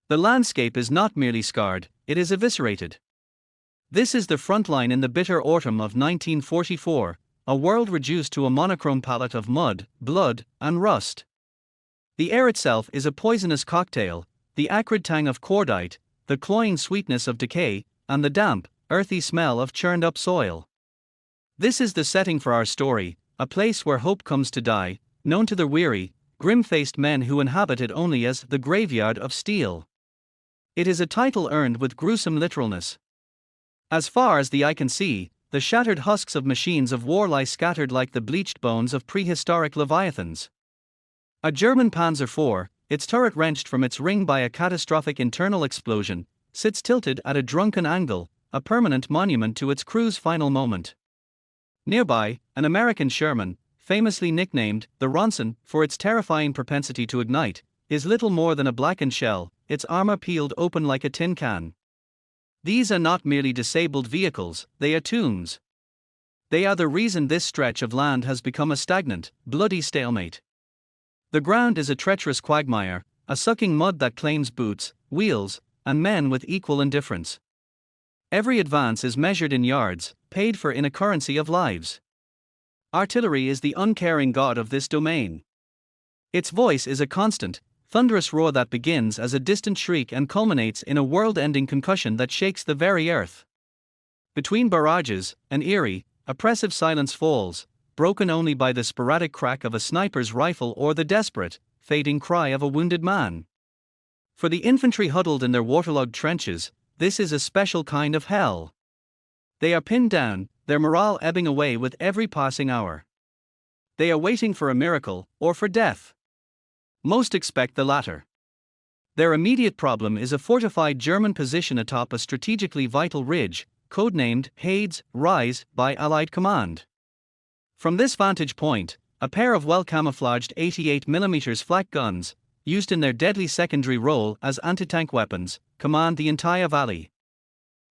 The landscape is not merely scarred, it is eviscerated. This is the front line in the bitter autumn of 1944, a world reduced to a monochrome palette of mud, blood, and rust. The air itself is a poisonous cocktail, the acrid tang of cordite, the cloying sweetness of decay, and the damp, earthy smell of churned-up soil. This is the setting for our story, a place where hope comes to die, known to the weary, grim-faced men who inhabit it only as the graveyard of steel. It is a title earned with gruesome literalness. As far as the eye can see, the shattered husks of machines of war lie scattered like the bleached bones of prehistoric leviathans. A German Panzer IV, its turret wrenched from its ring by a catastrophic internal explosion, sits tilted at a drunken angle, a permanent monument to its crew's final moment. Nearby, an American Sherman, famously nicknamed the Ronson for its terrifying propensity to ignite, is little more than a blackened shell, its armor peeled open like a tin can. These are not merely disabled vehicles, they are tombs. They are the reason this stretch of land has become a stagnant, bloody stalemate. The ground is a treacherous quagmire, a sucking mud that claims boots, wheels, and men with equal indifference. Every advance is measured in yards, paid for in a currency of lives. Artillery is the uncaring god of this domain. Its voice is a constant, thunderous roar that begins as a distant shriek and culminates in a world-ending concussion that shakes the very earth. Between barrages, an eerie, oppressive silence falls, broken only by the sporadic crack of a sniper's rifle or the desperate, fading cry of a wounded man. For the infantry huddled in their waterlogged trenches, this is a special kind of hell. They are pinned down, their morale ebbing away with every passing hour. They are waiting for a miracle, or for death. Most expect the latter. Their immediate problem is a fortified German position atop a strategically vital ridge, codenamed Hades Rise by Allied command. From this vantage point, a pair of well-camouflaged 88mm flak guns, used in their deadly secondary role as anti-tank weapons, command the entire valley.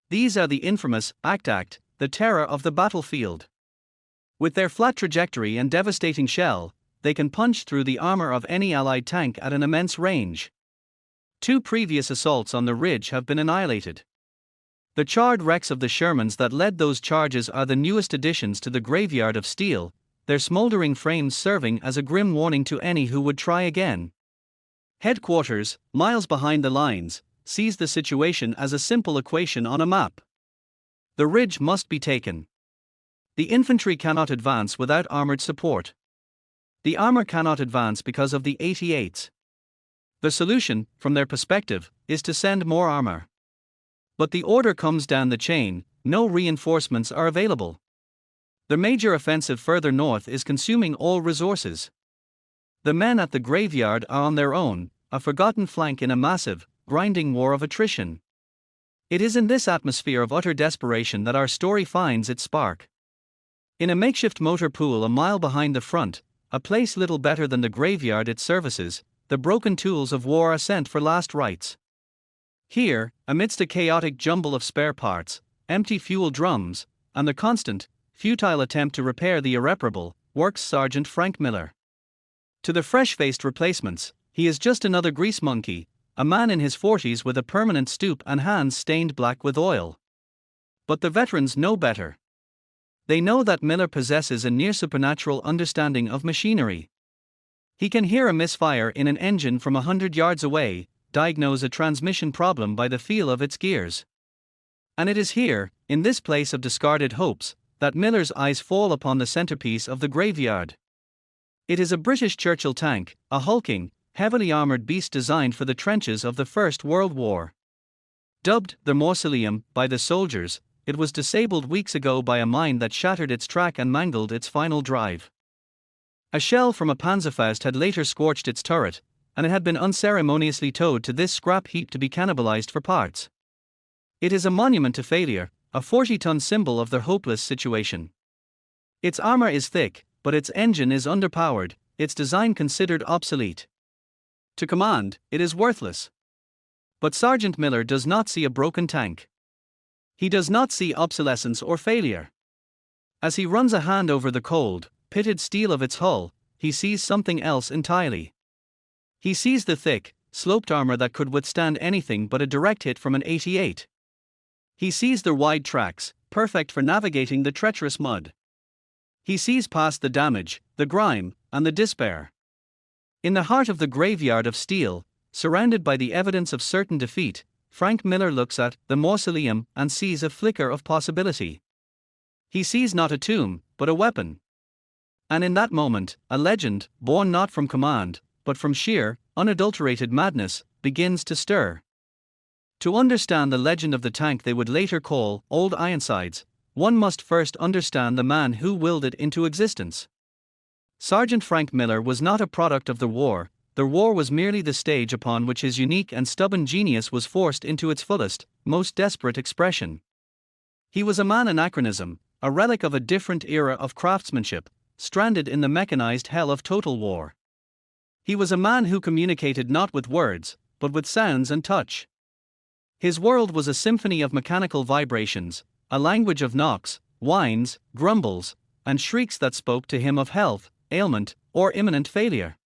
These are the infamous Act, the terror of the battlefield. With their flat trajectory and devastating shell, they can punch through the armor of any Allied tank at an immense range. 2 previous assaults on the ridge have been annihilated. The charred wrecks of the Shermans that led those charges are the newest additions to the graveyard of steel, their smoldering frames serving as a grim warning to any who would try again. Headquarters, miles behind the lines, sees the situation as a simple equation on a map. The ridge must be taken. The infantry cannot advance without armored support. The armor cannot advance because of the 88s. The solution, from their perspective, is to send more armor. But the order comes down the chain, no reinforcements are available. The major offensive further north is consuming all resources. The men at the graveyard are on their own, a forgotten flank in a massive, grinding war of attrition. It is in this atmosphere of utter desperation that our story finds its spark. In a makeshift motor pool a mile behind the front, a place little better than the graveyard it services, the broken tools of war are sent for last rites. Here, amidst a chaotic jumble of spare parts, empty fuel drums, and the constant, futile attempt to repair the irreparable, works Sergeant Frank Miller. To the fresh-faced replacements, he is just another grease monkey, a man in his 40s with a permanent stoop and hands stained black with oil. But the veterans know better. They know that Miller possesses a near-supernatural understanding of machinery. He can hear a misfire in an engine from 100 yards away, diagnose a transmission problem by the feel of its gears. And it is here, in this place of discarded hopes, that Miller's eyes fall upon the centerpiece of the graveyard. It is a British Churchill tank, a hulking, heavily armored beast designed for the trenches of the First World War. Dubbed the Mausoleum by the soldiers, it was disabled weeks ago by a mine that shattered its track and mangled its final drive. A shell from a Panzerfaust had later scorched its turret, and it had been unceremoniously towed to this scrap heap to be cannibalized for parts. It is a monument to failure, a 40-ton symbol of their hopeless situation. Its armor is thick, but its engine is underpowered, its design considered obsolete. To command, it is worthless. But Sergeant Miller does not see a broken tank. He does not see obsolescence or failure. As he runs a hand over the cold, pitted steel of its hull, he sees something else entirely. He sees the thick, sloped armor that could withstand anything but a direct hit from an 88. He sees the wide tracks, perfect for navigating the treacherous mud. He sees past the damage, the grime, and the despair. In the heart of the graveyard of steel, surrounded by the evidence of certain defeat, Frank Miller looks at the mausoleum and sees a flicker of possibility. He sees not a tomb, but a weapon. And in that moment, a legend, born not from command, but from sheer, unadulterated madness, begins to stir. To understand the legend of the tank they would later call Old Ironsides, one must first understand the man who willed it into existence. Sergeant Frank Miller was not a product of the war was merely the stage upon which his unique and stubborn genius was forced into its fullest, most desperate expression. He was a man anachronism, a relic of a different era of craftsmanship, stranded in the mechanized hell of total war. He was a man who communicated not with words, but with sounds and touch. His world was a symphony of mechanical vibrations, a language of knocks, whines, grumbles, and shrieks that spoke to him of health, ailment, or imminent failure.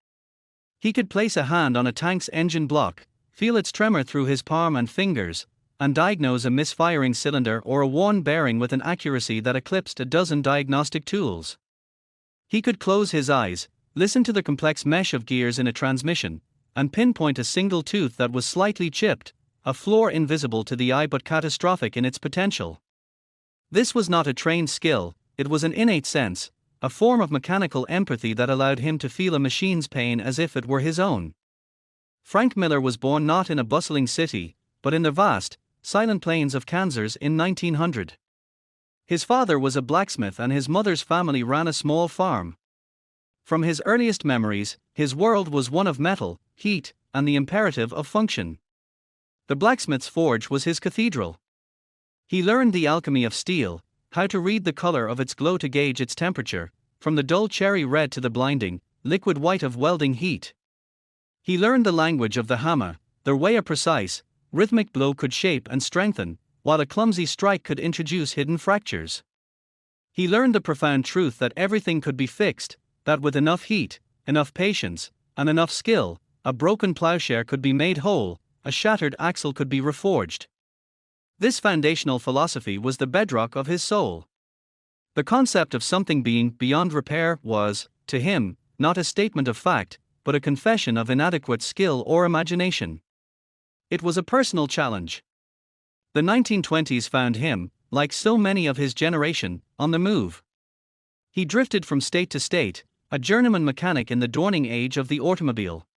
He could place a hand on a tank's engine block, feel its tremor through his palm and fingers, and diagnose a misfiring cylinder or a worn bearing with an accuracy that eclipsed a dozen diagnostic tools. He could close his eyes, listen to the complex mesh of gears in a transmission, and pinpoint a single tooth that was slightly chipped, a flaw invisible to the eye but catastrophic in its potential. This was not a trained skill, it was an innate sense, a form of mechanical empathy that allowed him to feel a machine's pain as if it were his own. Frank Miller was born not in a bustling city, but in the vast, silent plains of Kansas in 1900. His father was a blacksmith and his mother's family ran a small farm. From his earliest memories, his world was one of metal, heat, and the imperative of function. The blacksmith's forge was his cathedral. He learned the alchemy of steel, how to read the color of its glow to gauge its temperature, from the dull cherry red to the blinding, liquid white of welding heat. He learned the language of the hammer, the way a precise, rhythmic blow could shape and strengthen, while a clumsy strike could introduce hidden fractures. He learned the profound truth that everything could be fixed, that with enough heat, enough patience, and enough skill, a broken plowshare could be made whole, a shattered axle could be reforged. This foundational philosophy was the bedrock of his soul. The concept of something being beyond repair was, to him, not a statement of fact, but a confession of inadequate skill or imagination. It was a personal challenge. The 1920s found him, like so many of his generation, on the move. He drifted from state to state, a journeyman mechanic in the dawning age of the automobile.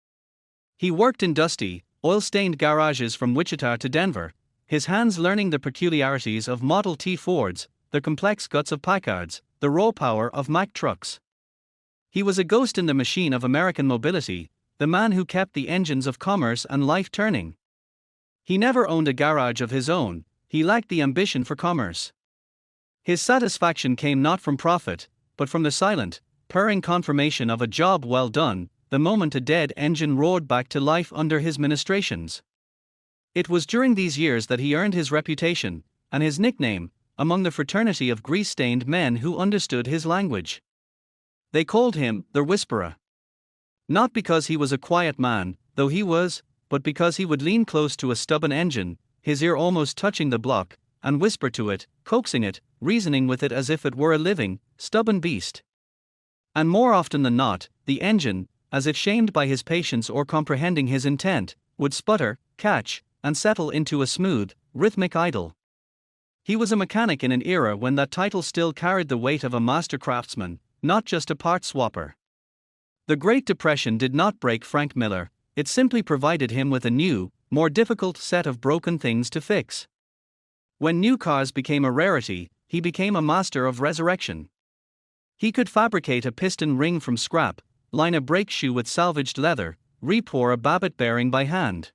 He worked in dusty, oil-stained garages from Wichita to Denver, his hands learning the peculiarities of Model T Fords, the complex guts of Packards, the raw power of Mack trucks. He was a ghost in the machine of American mobility, the man who kept the engines of commerce and life turning. He never owned a garage of his own, he lacked the ambition for commerce. His satisfaction came not from profit, but from the silent, purring confirmation of a job well done, the moment a dead engine roared back to life under his ministrations. It was during these years that he earned his reputation, and his nickname, among the fraternity of grease-stained men who understood his language. They called him the Whisperer. Not because he was a quiet man, though he was, but because he would lean close to a stubborn engine, his ear almost touching the block, and whisper to it, coaxing it, reasoning with it as if it were a living, stubborn beast. And more often than not, the engine, as if shamed by his patience or comprehending his intent, would sputter, catch, and settle into a smooth, rhythmic idle. He was a mechanic in an era when that title still carried the weight of a master craftsman, not just a part swapper. The Great Depression did not break Frank Miller, it simply provided him with a new, more difficult set of broken things to fix. When new cars became a rarity, he became a master of resurrection. He could fabricate a piston ring from scrap, line a brake shoe with salvaged leather, re-pour a Babbitt bearing by hand.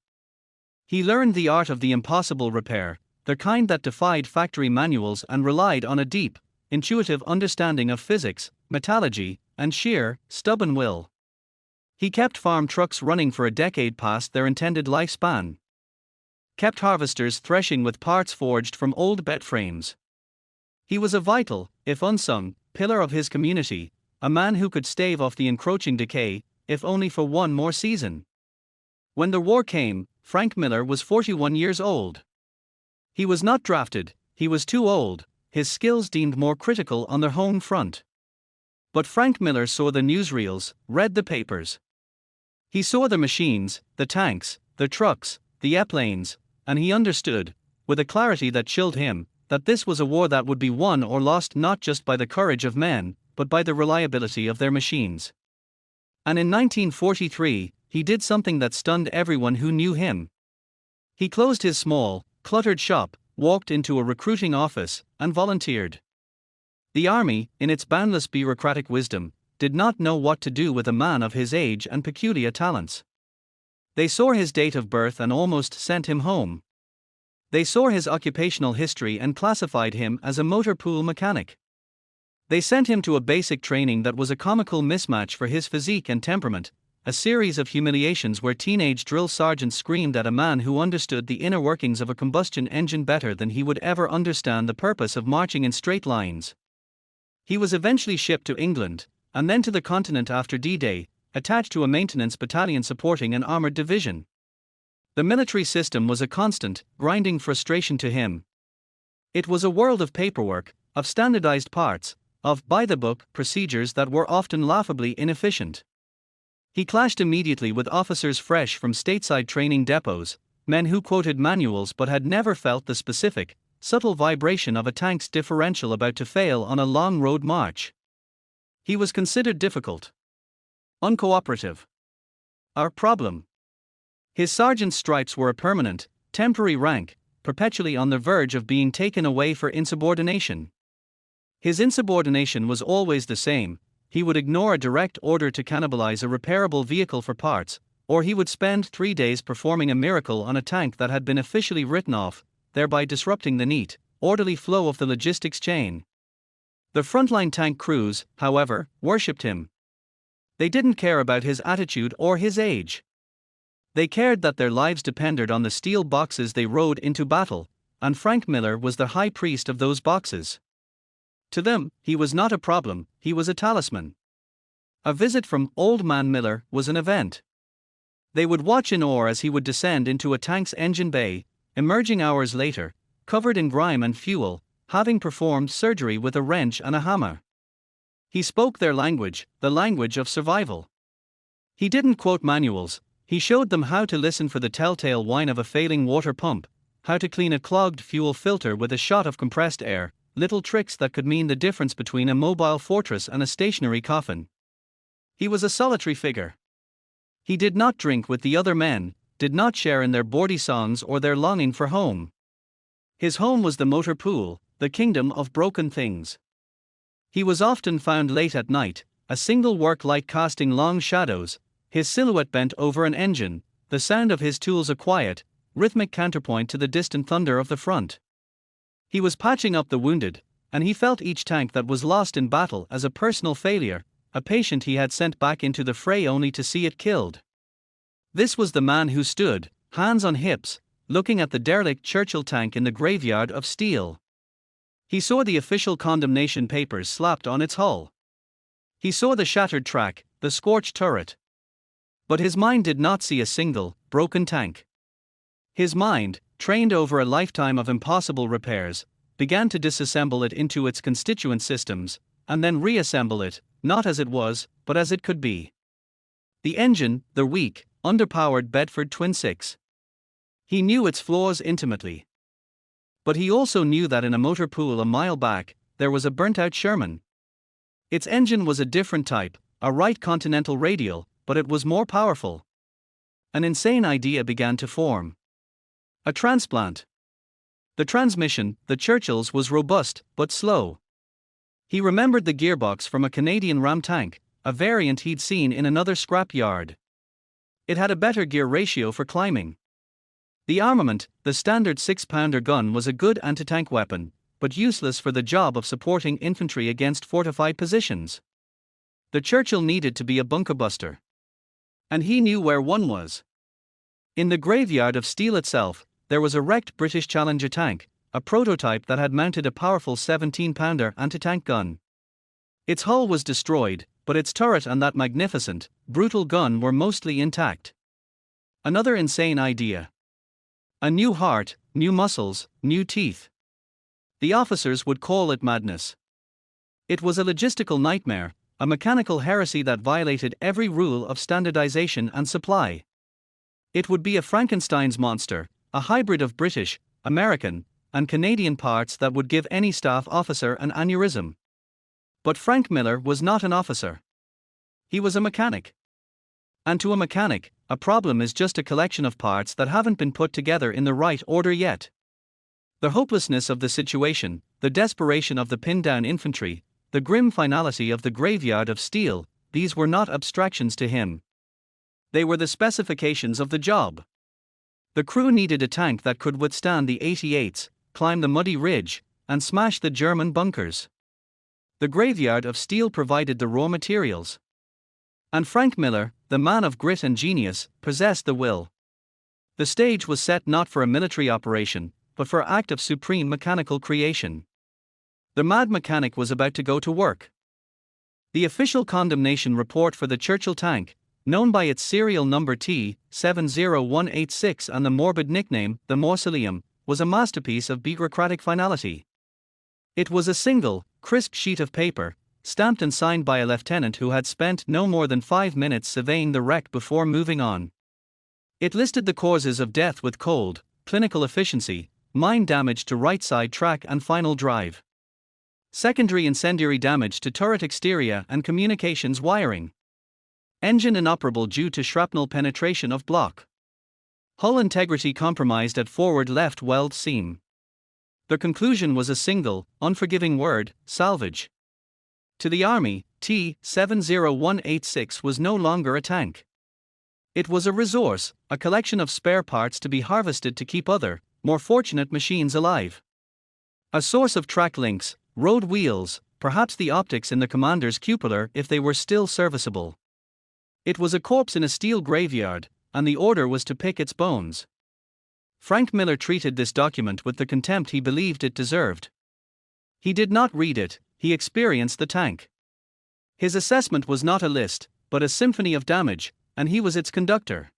He learned the art of the impossible repair, the kind that defied factory manuals and relied on a deep, intuitive understanding of physics, metallurgy, and sheer, stubborn will. He kept farm trucks running for a decade past their intended lifespan. Kept harvesters threshing with parts forged from old bed frames. He was a vital, if unsung, pillar of his community, a man who could stave off the encroaching decay, if only for one more season. When the war came, Frank Miller was 41 years old. He was not drafted, he was too old, his skills deemed more critical on the home front. But Frank Miller saw the newsreels, read the papers. He saw the machines, the tanks, the trucks, the airplanes, and he understood, with a clarity that chilled him, that this was a war that would be won or lost not just by the courage of men, but by the reliability of their machines. And in 1943, he did something that stunned everyone who knew him. He closed his small, cluttered shop, walked into a recruiting office, and volunteered. The army, in its boundless bureaucratic wisdom, did not know what to do with a man of his age and peculiar talents. They saw his date of birth and almost sent him home. They saw his occupational history and classified him as a motor pool mechanic. They sent him to a basic training that was a comical mismatch for his physique and temperament, a series of humiliations where teenage drill sergeants screamed at a man who understood the inner workings of a combustion engine better than he would ever understand the purpose of marching in straight lines. He was eventually shipped to England, and then to the continent after D-Day, attached to a maintenance battalion supporting an armored division. The military system was a constant, grinding frustration to him. It was a world of paperwork, of standardized parts, of by-the-book procedures that were often laughably inefficient. He clashed immediately with officers fresh from stateside training depots, men who quoted manuals but had never felt the specific, subtle vibration of a tank's differential about to fail on a long road march. He was considered difficult, uncooperative, a problem. His sergeant's stripes were a permanent, temporary rank, perpetually on the verge of being taken away for insubordination. His insubordination was always the same: he would ignore a direct order to cannibalize a repairable vehicle for parts, or he would spend 3 days performing a miracle on a tank that had been officially written off, thereby disrupting the neat, orderly flow of the logistics chain. The frontline tank crews, however, worshipped him. They didn't care about his attitude or his age. They cared that their lives depended on the steel boxes they rode into battle, and Frank Miller was the high priest of those boxes. To them, he was not a problem, he was a talisman. A visit from Old Man Miller was an event. They would watch in awe as he would descend into a tank's engine bay, emerging hours later, covered in grime and fuel, having performed surgery with a wrench and a hammer. He spoke their language, the language of survival. He didn't quote manuals, he showed them how to listen for the telltale whine of a failing water pump, how to clean a clogged fuel filter with a shot of compressed air, little tricks that could mean the difference between a mobile fortress and a stationary coffin. He was a solitary figure. He did not drink with the other men, did not share in their bawdy songs or their longing for home. His home was the motor pool, the kingdom of broken things. He was often found late at night, a single work light casting long shadows, his silhouette bent over an engine, the sound of his tools a quiet, rhythmic counterpoint to the distant thunder of the front. He was patching up the wounded, and he felt each tank that was lost in battle as a personal failure, a patient he had sent back into the fray only to see it killed. This was the man who stood, hands on hips, looking at the derelict Churchill tank in the graveyard of steel. He saw the official condemnation papers slapped on its hull. He saw the shattered track, the scorched turret. But his mind did not see a single, broken tank. His mind, trained over a lifetime of impossible repairs, began to disassemble it into its constituent systems, and then reassemble it, not as it was, but as it could be. The engine, the weak, underpowered Bedford Twin 6. He knew its flaws intimately. But he also knew that in a motor pool a mile back, there was a burnt-out Sherman. Its engine was a different type, a Wright Continental Radial, but it was more powerful. An insane idea began to form. A transplant. The transmission, the Churchill's, was robust, but slow. He remembered the gearbox from a Canadian Ram tank, a variant he'd seen in another scrap yard. It had a better gear ratio for climbing. The armament, the standard 6-pounder gun, was a good anti-tank weapon, but useless for the job of supporting infantry against fortified positions. The Churchill needed to be a bunkerbuster. And he knew where one was. In the graveyard of steel itself, there was a wrecked British Challenger tank, a prototype that had mounted a powerful 17-pounder anti-tank gun. Its hull was destroyed, but its turret and that magnificent, brutal gun were mostly intact. Another insane idea. A new heart, new muscles, new teeth. The officers would call it madness. It was a logistical nightmare, a mechanical heresy that violated every rule of standardization and supply. It would be a Frankenstein's monster, a hybrid of British, American, and Canadian parts that would give any staff officer an aneurysm. But Frank Miller was not an officer. He was a mechanic. And to a mechanic, a problem is just a collection of parts that haven't been put together in the right order yet. The hopelessness of the situation, the desperation of the pinned-down infantry, the grim finality of the graveyard of steel, these were not abstractions to him. They were the specifications of the job. The crew needed a tank that could withstand the 88s, climb the muddy ridge, and smash the German bunkers. The graveyard of steel provided the raw materials. And Frank Miller, the man of grit and genius, possessed the will. The stage was set not for a military operation, but for an act of supreme mechanical creation. The mad mechanic was about to go to work. The official condemnation report for the Churchill tank, known by its serial number T70186 and the morbid nickname, the Mausoleum, was a masterpiece of bureaucratic finality. It was a single, crisp sheet of paper, stamped and signed by a lieutenant who had spent no more than 5 minutes surveying the wreck before moving on. It listed the causes of death with cold, clinical efficiency, mine damage to right side track and final drive. Secondary incendiary damage to turret exterior and communications wiring. Engine inoperable due to shrapnel penetration of block. Hull integrity compromised at forward left weld seam. The conclusion was a single, unforgiving word: salvage. To the Army, T70186 was no longer a tank. It was a resource, a collection of spare parts to be harvested to keep other, more fortunate machines alive. A source of track links, road wheels, perhaps the optics in the commander's cupola if they were still serviceable. It was a corpse in a steel graveyard, and the order was to pick its bones. Frank Miller treated this document with the contempt he believed it deserved. He did not read it, he experienced the tank. His assessment was not a list, but a symphony of damage, and he was its conductor.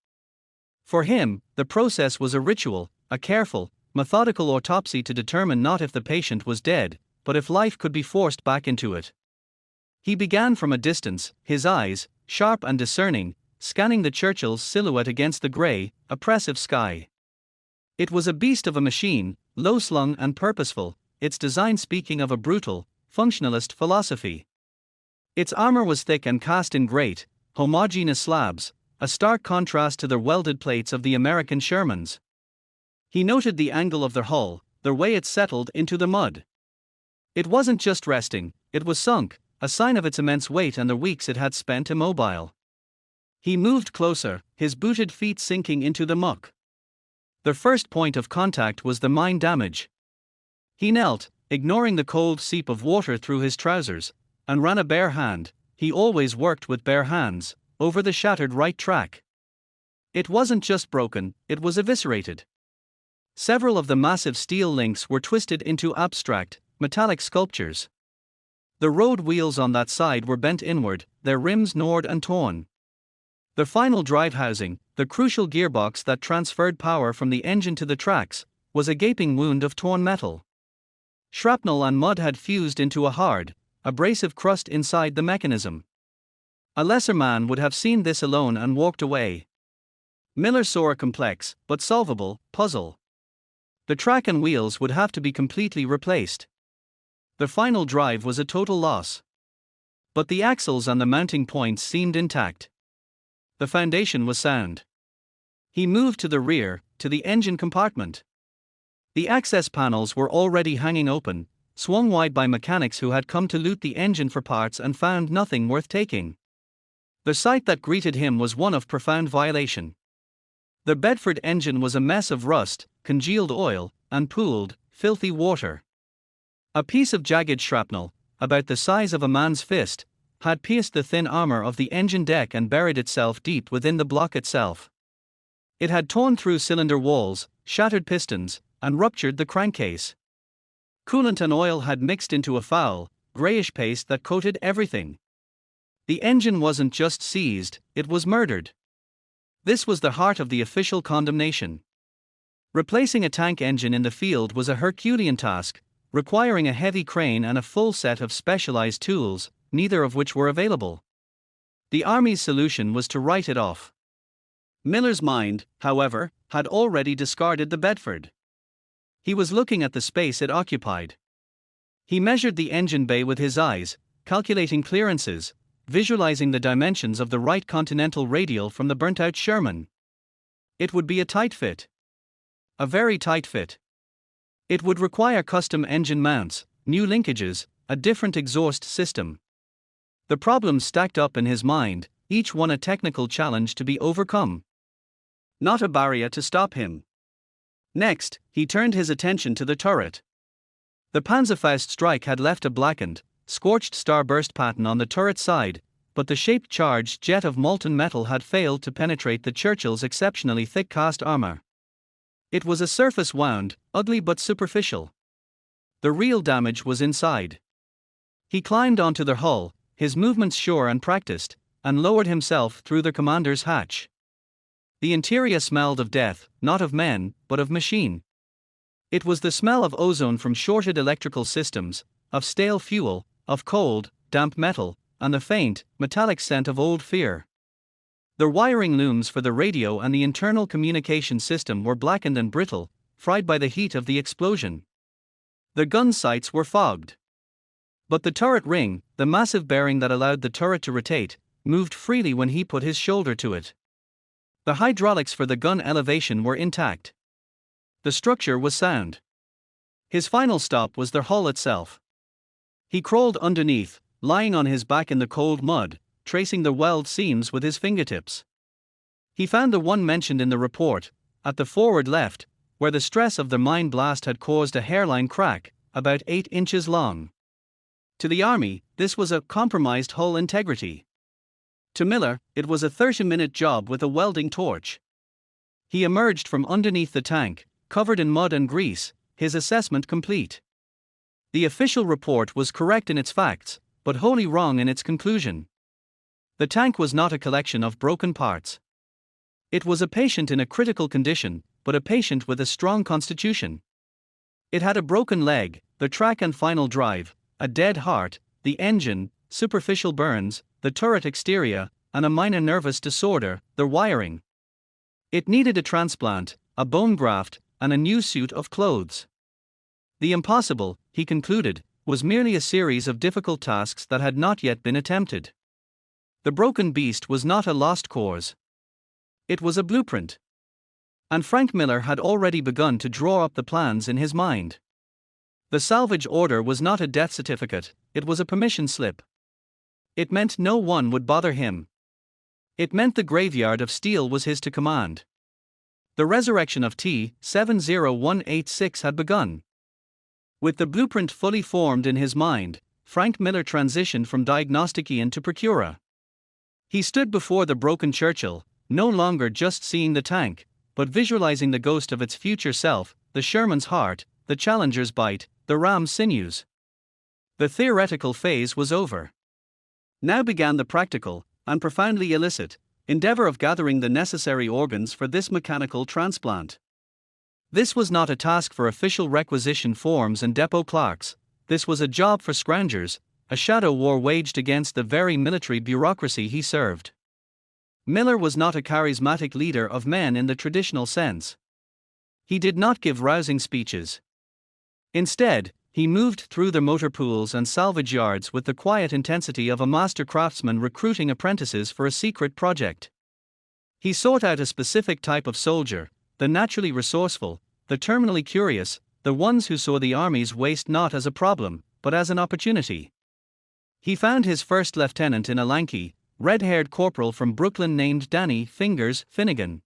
For him, the process was a ritual, a careful, methodical autopsy to determine not if the patient was dead, but if life could be forced back into it. He began from a distance, his eyes, sharp and discerning, scanning the Churchill's silhouette against the grey, oppressive sky. It was a beast of a machine, low-slung and purposeful, its design speaking of a brutal, functionalist philosophy. Its armor was thick and cast in great, homogeneous slabs, a stark contrast to the welded plates of the American Shermans. He noted the angle of their hull, the way it settled into the mud. It wasn't just resting, it was sunk, a sign of its immense weight and the weeks it had spent immobile. He moved closer, his booted feet sinking into the muck. The first point of contact was the mine damage. He knelt, ignoring the cold seep of water through his trousers, and ran a bare hand, he always worked with bare hands, over the shattered right track. It wasn't just broken, it was eviscerated. Several of the massive steel links were twisted into abstract, metallic sculptures. The road wheels on that side were bent inward, their rims gnawed and torn. The final drive housing, the crucial gearbox that transferred power from the engine to the tracks, was a gaping wound of torn metal. Shrapnel and mud had fused into a hard, abrasive crust inside the mechanism. A lesser man would have seen this alone and walked away. Miller saw a complex, but solvable, puzzle. The track and wheels would have to be completely replaced. The final drive was a total loss. But the axles and the mounting points seemed intact. The foundation was sound. He moved to the rear, to the engine compartment. The access panels were already hanging open, swung wide by mechanics who had come to loot the engine for parts and found nothing worth taking. The sight that greeted him was one of profound violation. The Bedford engine was a mess of rust, congealed oil, and pooled, filthy water. A piece of jagged shrapnel, about the size of a man's fist, had pierced the thin armor of the engine deck and buried itself deep within the block itself. It had torn through cylinder walls, shattered pistons, and ruptured the crankcase. Coolant and oil had mixed into a foul, grayish paste that coated everything. The engine wasn't just seized, it was murdered. This was the heart of the official condemnation. Replacing a tank engine in the field was a Herculean task, requiring a heavy crane and a full set of specialized tools, neither of which were available. The Army's solution was to write it off. Miller's mind, however, had already discarded the Bedford. He was looking at the space it occupied. He measured the engine bay with his eyes, calculating clearances, visualizing the dimensions of the right continental radial from the burnt-out Sherman. It would be a tight fit. A very tight fit. It would require custom engine mounts, new linkages, a different exhaust system. The problems stacked up in his mind, each one a technical challenge to be overcome. Not a barrier to stop him. Next, he turned his attention to the turret. The Panzerfaust strike had left a blackened, scorched starburst pattern on the turret side, but the shape-charged jet of molten metal had failed to penetrate the Churchill's exceptionally thick cast armor. It was a surface wound, ugly but superficial. The real damage was inside. He climbed onto the hull, his movements sure and practiced, and lowered himself through the commander's hatch. The interior smelled of death, not of men, but of machine. It was the smell of ozone from shorted electrical systems, of stale fuel, of cold, damp metal, and the faint, metallic scent of old fear. The wiring looms for the radio and the internal communication system were blackened and brittle, fried by the heat of the explosion. The gun sights were fogged. But the turret ring, the massive bearing that allowed the turret to rotate, moved freely when he put his shoulder to it. The hydraulics for the gun elevation were intact. The structure was sound. His final stop was the hull itself. He crawled underneath, lying on his back in the cold mud, tracing the weld seams with his fingertips. He found the one mentioned in the report, at the forward left, where the stress of the mine blast had caused a hairline crack, about 8 inches long. To the Army, this was a compromised hull integrity. To Miller, it was a 30-minute job with a welding torch. He emerged from underneath the tank, covered in mud and grease, his assessment complete. The official report was correct in its facts, but wholly wrong in its conclusion. The tank was not a collection of broken parts. It was a patient in a critical condition, but a patient with a strong constitution. It had a broken leg, the track and final drive, a dead heart, the engine, superficial burns, the turret exterior, and a minor nervous disorder, the wiring. It needed a transplant, a bone graft, and a new suit of clothes. The impossible, he concluded, was merely a series of difficult tasks that had not yet been attempted. The broken beast was not a lost cause. It was a blueprint. And Frank Miller had already begun to draw up the plans in his mind. The salvage order was not a death certificate, it was a permission slip. It meant no one would bother him. It meant the graveyard of steel was his to command. The resurrection of T-70186 had begun. With the blueprint fully formed in his mind, Frank Miller transitioned from diagnostician to procurer. He stood before the broken Churchill, no longer just seeing the tank, but visualizing the ghost of its future self, the Sherman's heart, the Challenger's bite, the ram's sinews. The theoretical phase was over. Now began the practical, and profoundly illicit, endeavor of gathering the necessary organs for this mechanical transplant. This was not a task for official requisition forms and depot clerks, this was a job for scroungers, a shadow war waged against the very military bureaucracy he served. Miller was not a charismatic leader of men in the traditional sense. He did not give rousing speeches. Instead, he moved through the motor pools and salvage yards with the quiet intensity of a master craftsman recruiting apprentices for a secret project. He sought out a specific type of soldier, the naturally resourceful, the terminally curious, the ones who saw the Army's waste not as a problem, but as an opportunity. He found his first lieutenant in a lanky, red-haired corporal from Brooklyn named Danny "Fingers" Finnegan.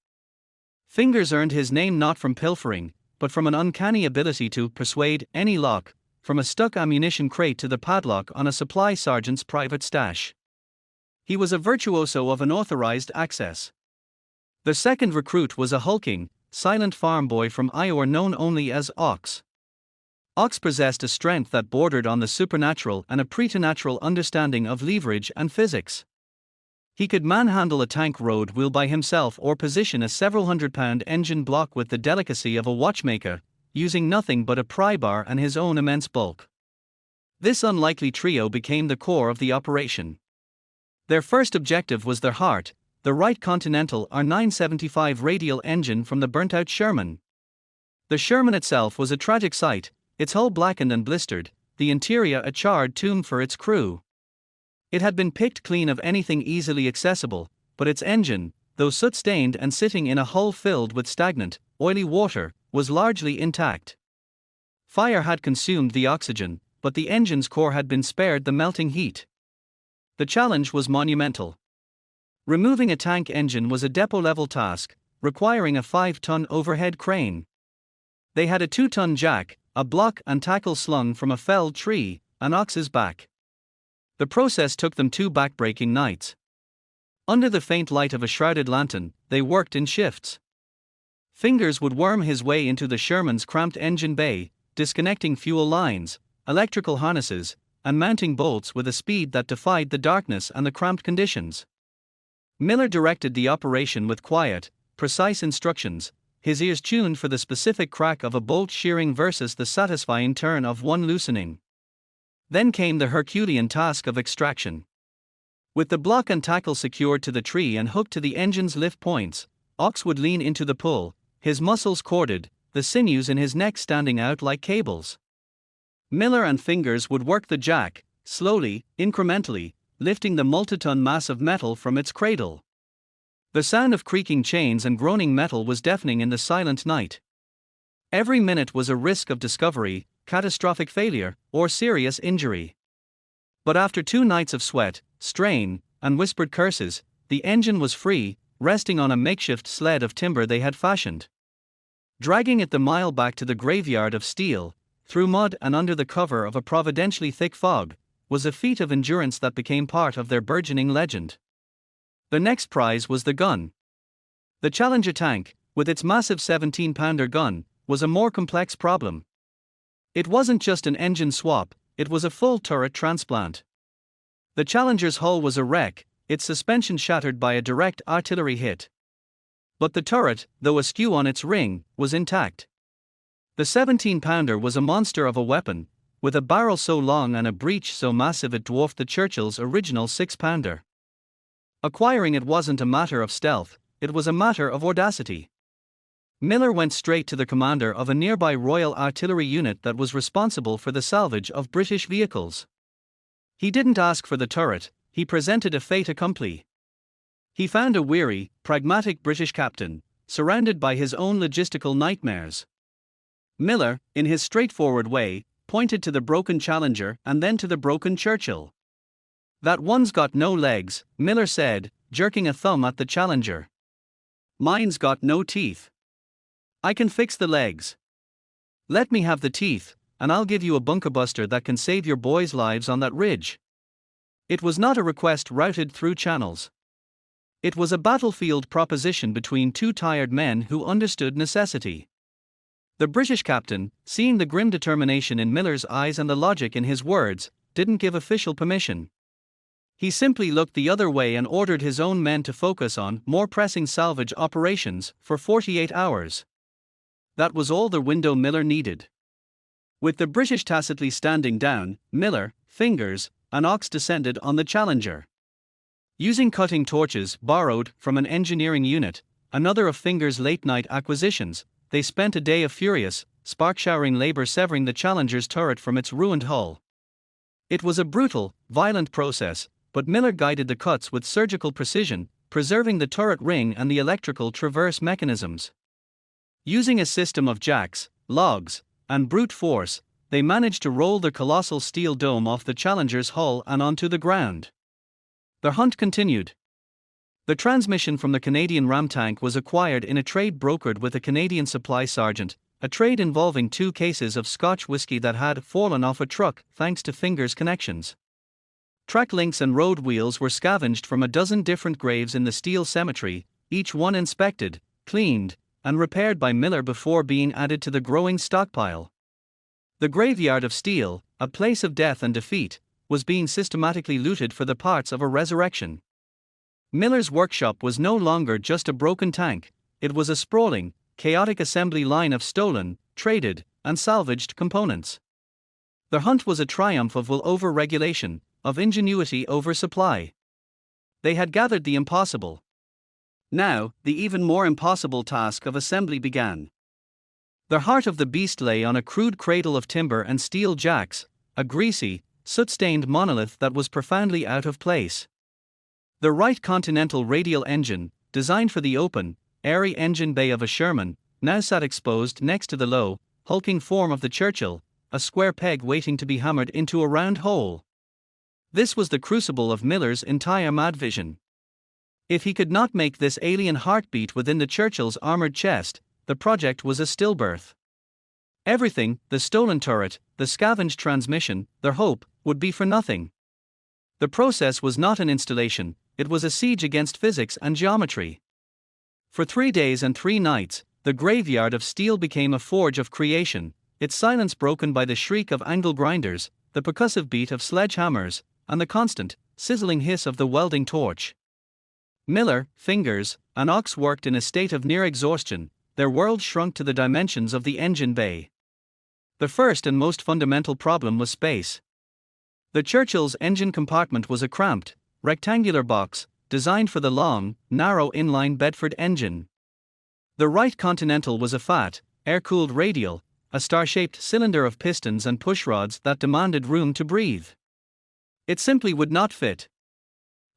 Fingers earned his name not from pilfering, but from an uncanny ability to persuade any lock, from a stuck ammunition crate to the padlock on a supply sergeant's private stash. He was a virtuoso of unauthorized access. The second recruit was a hulking, silent farm boy from Iowa known only as Ox. Ox possessed a strength that bordered on the supernatural and a preternatural understanding of leverage and physics. He could manhandle a tank road wheel by himself or position a several hundred-pound engine block with the delicacy of a watchmaker, using nothing but a pry bar and his own immense bulk. This unlikely trio became the core of the operation. Their first objective was their heart, the Wright Continental R975 radial engine from the burnt-out Sherman. The Sherman itself was a tragic sight, its hull blackened and blistered, the interior a charred tomb for its crew. It had been picked clean of anything easily accessible, but its engine, though soot-stained and sitting in a hull filled with stagnant, oily water, was largely intact. Fire had consumed the oxygen, but the engine's core had been spared the melting heat. The challenge was monumental. Removing a tank engine was a depot-level task, requiring a 5-ton overhead crane. They had a 2-ton jack, a block and tackle slung from a felled tree, an ox's back. The process took them 2 back-breaking nights. Under the faint light of a shrouded lantern, they worked in shifts. Fingers would worm his way into the Sherman's cramped engine bay, disconnecting fuel lines, electrical harnesses, and mounting bolts with a speed that defied the darkness and the cramped conditions. Miller directed the operation with quiet, precise instructions, his ears tuned for the specific crack of a bolt shearing versus the satisfying turn of one loosening. Then came the Herculean task of extraction. With the block and tackle secured to the tree and hooked to the engine's lift points, Ox would lean into the pull, his muscles corded, the sinews in his neck standing out like cables. Miller and Fingers would work the jack, slowly, incrementally, lifting the multi-ton mass of metal from its cradle. The sound of creaking chains and groaning metal was deafening in the silent night. Every minute was a risk of discovery, catastrophic failure, or serious injury. But after 2 nights of sweat, strain, and whispered curses, the engine was free, resting on a makeshift sled of timber they had fashioned. Dragging it the mile back to the graveyard of steel, through mud and under the cover of a providentially thick fog, was a feat of endurance that became part of their burgeoning legend. The next prize was the gun. The Challenger tank, with its massive 17-pounder gun, was a more complex problem. It wasn't just an engine swap, it was a full turret transplant. The Challenger's hull was a wreck, its suspension shattered by a direct artillery hit. But the turret, though askew on its ring, was intact. The 17-pounder was a monster of a weapon, with a barrel so long and a breech so massive it dwarfed the Churchill's original 6-pounder. Acquiring it wasn't a matter of stealth, it was a matter of audacity. Miller went straight to the commander of a nearby Royal Artillery unit that was responsible for the salvage of British vehicles. He didn't ask for the turret, he presented a fait accompli. He found a weary, pragmatic British captain, surrounded by his own logistical nightmares. Miller, in his straightforward way, pointed to the broken Challenger and then to the broken Churchill. "That one's got no legs," Miller said, jerking a thumb at the Challenger. "Mine's got no teeth. I can fix the legs. Let me have the teeth, and I'll give you a bunkerbuster that can save your boys' lives on that ridge." It was not a request routed through channels. It was a battlefield proposition between 2 tired men who understood necessity. The British captain, seeing the grim determination in Miller's eyes and the logic in his words, didn't give official permission. He simply looked the other way and ordered his own men to focus on more pressing salvage operations for 48 hours. That was all the window Miller needed. With the British tacitly standing down, Miller, Fingers, and Ox descended on the Challenger. Using cutting torches borrowed from an engineering unit, another of Fingers' late-night acquisitions, they spent a day of furious, spark-showering labor severing the Challenger's turret from its ruined hull. It was a brutal, violent process, but Miller guided the cuts with surgical precision, preserving the turret ring and the electrical traverse mechanisms. Using a system of jacks, logs, and brute force, they managed to roll the colossal steel dome off the Challenger's hull and onto the ground. The hunt continued. The transmission from the Canadian ram tank was acquired in a trade brokered with a Canadian supply sergeant, a trade involving 2 cases of Scotch whiskey that had fallen off a truck thanks to Fingers' connections. Track links and road wheels were scavenged from a dozen different graves in the steel cemetery, each one inspected, cleaned, and repaired by Miller before being added to the growing stockpile. The graveyard of steel, a place of death and defeat, was being systematically looted for the parts of a resurrection. Miller's workshop was no longer just a broken tank, it was a sprawling, chaotic assembly line of stolen, traded, and salvaged components. The hunt was a triumph of will over regulation, of ingenuity over supply. They had gathered the impossible. Now, the even more impossible task of assembly began. The heart of the beast lay on a crude cradle of timber and steel jacks, a greasy, soot-stained monolith that was profoundly out of place. The Wright Continental radial engine, designed for the open, airy engine bay of a Sherman, now sat exposed next to the low, hulking form of the Churchill, a square peg waiting to be hammered into a round hole. This was the crucible of Miller's entire mad vision. If he could not make this alien heartbeat within the Churchill's armored chest, the project was a stillbirth. Everything, the stolen turret, the scavenged transmission, their hope, would be for nothing. The process was not an installation, it was a siege against physics and geometry. For 3 days and 3 nights, the graveyard of steel became a forge of creation, its silence broken by the shriek of angle grinders, the percussive beat of sledgehammers, and the constant, sizzling hiss of the welding torch. Miller, Fingers, and Ox worked in a state of near exhaustion, their world shrunk to the dimensions of the engine bay. The first and most fundamental problem was space. The Churchill's engine compartment was a cramped, rectangular box, designed for the long, narrow inline Bedford engine. The Wright Continental was a fat, air-cooled radial, a star-shaped cylinder of pistons and pushrods that demanded room to breathe. It simply would not fit.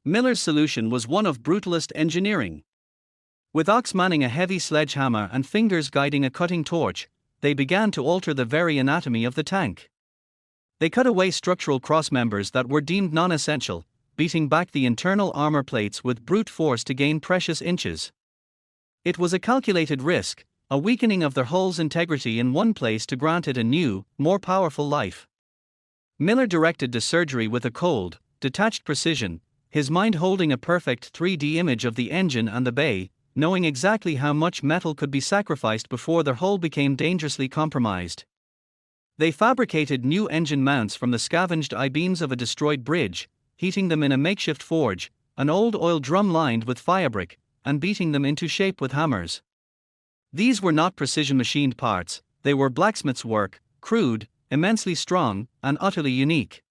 Miller's solution was one of brutalist engineering. With Ox manning a heavy sledgehammer and Fingers guiding a cutting torch, they began to alter the very anatomy of the tank. They cut away structural crossmembers that were deemed non-essential, beating back the internal armor plates with brute force to gain precious inches. It was a calculated risk, a weakening of their hull's integrity in one place to grant it a new, more powerful life. Miller directed the surgery with a cold, detached precision, his mind holding a perfect 3D image of the engine and the bay, knowing exactly how much metal could be sacrificed before their hull became dangerously compromised. They fabricated new engine mounts from the scavenged I-beams of a destroyed bridge, heating them in a makeshift forge, an old oil drum lined with firebrick, and beating them into shape with hammers. These were not precision-machined parts, they were blacksmith's work, crude, immensely strong, and utterly unique.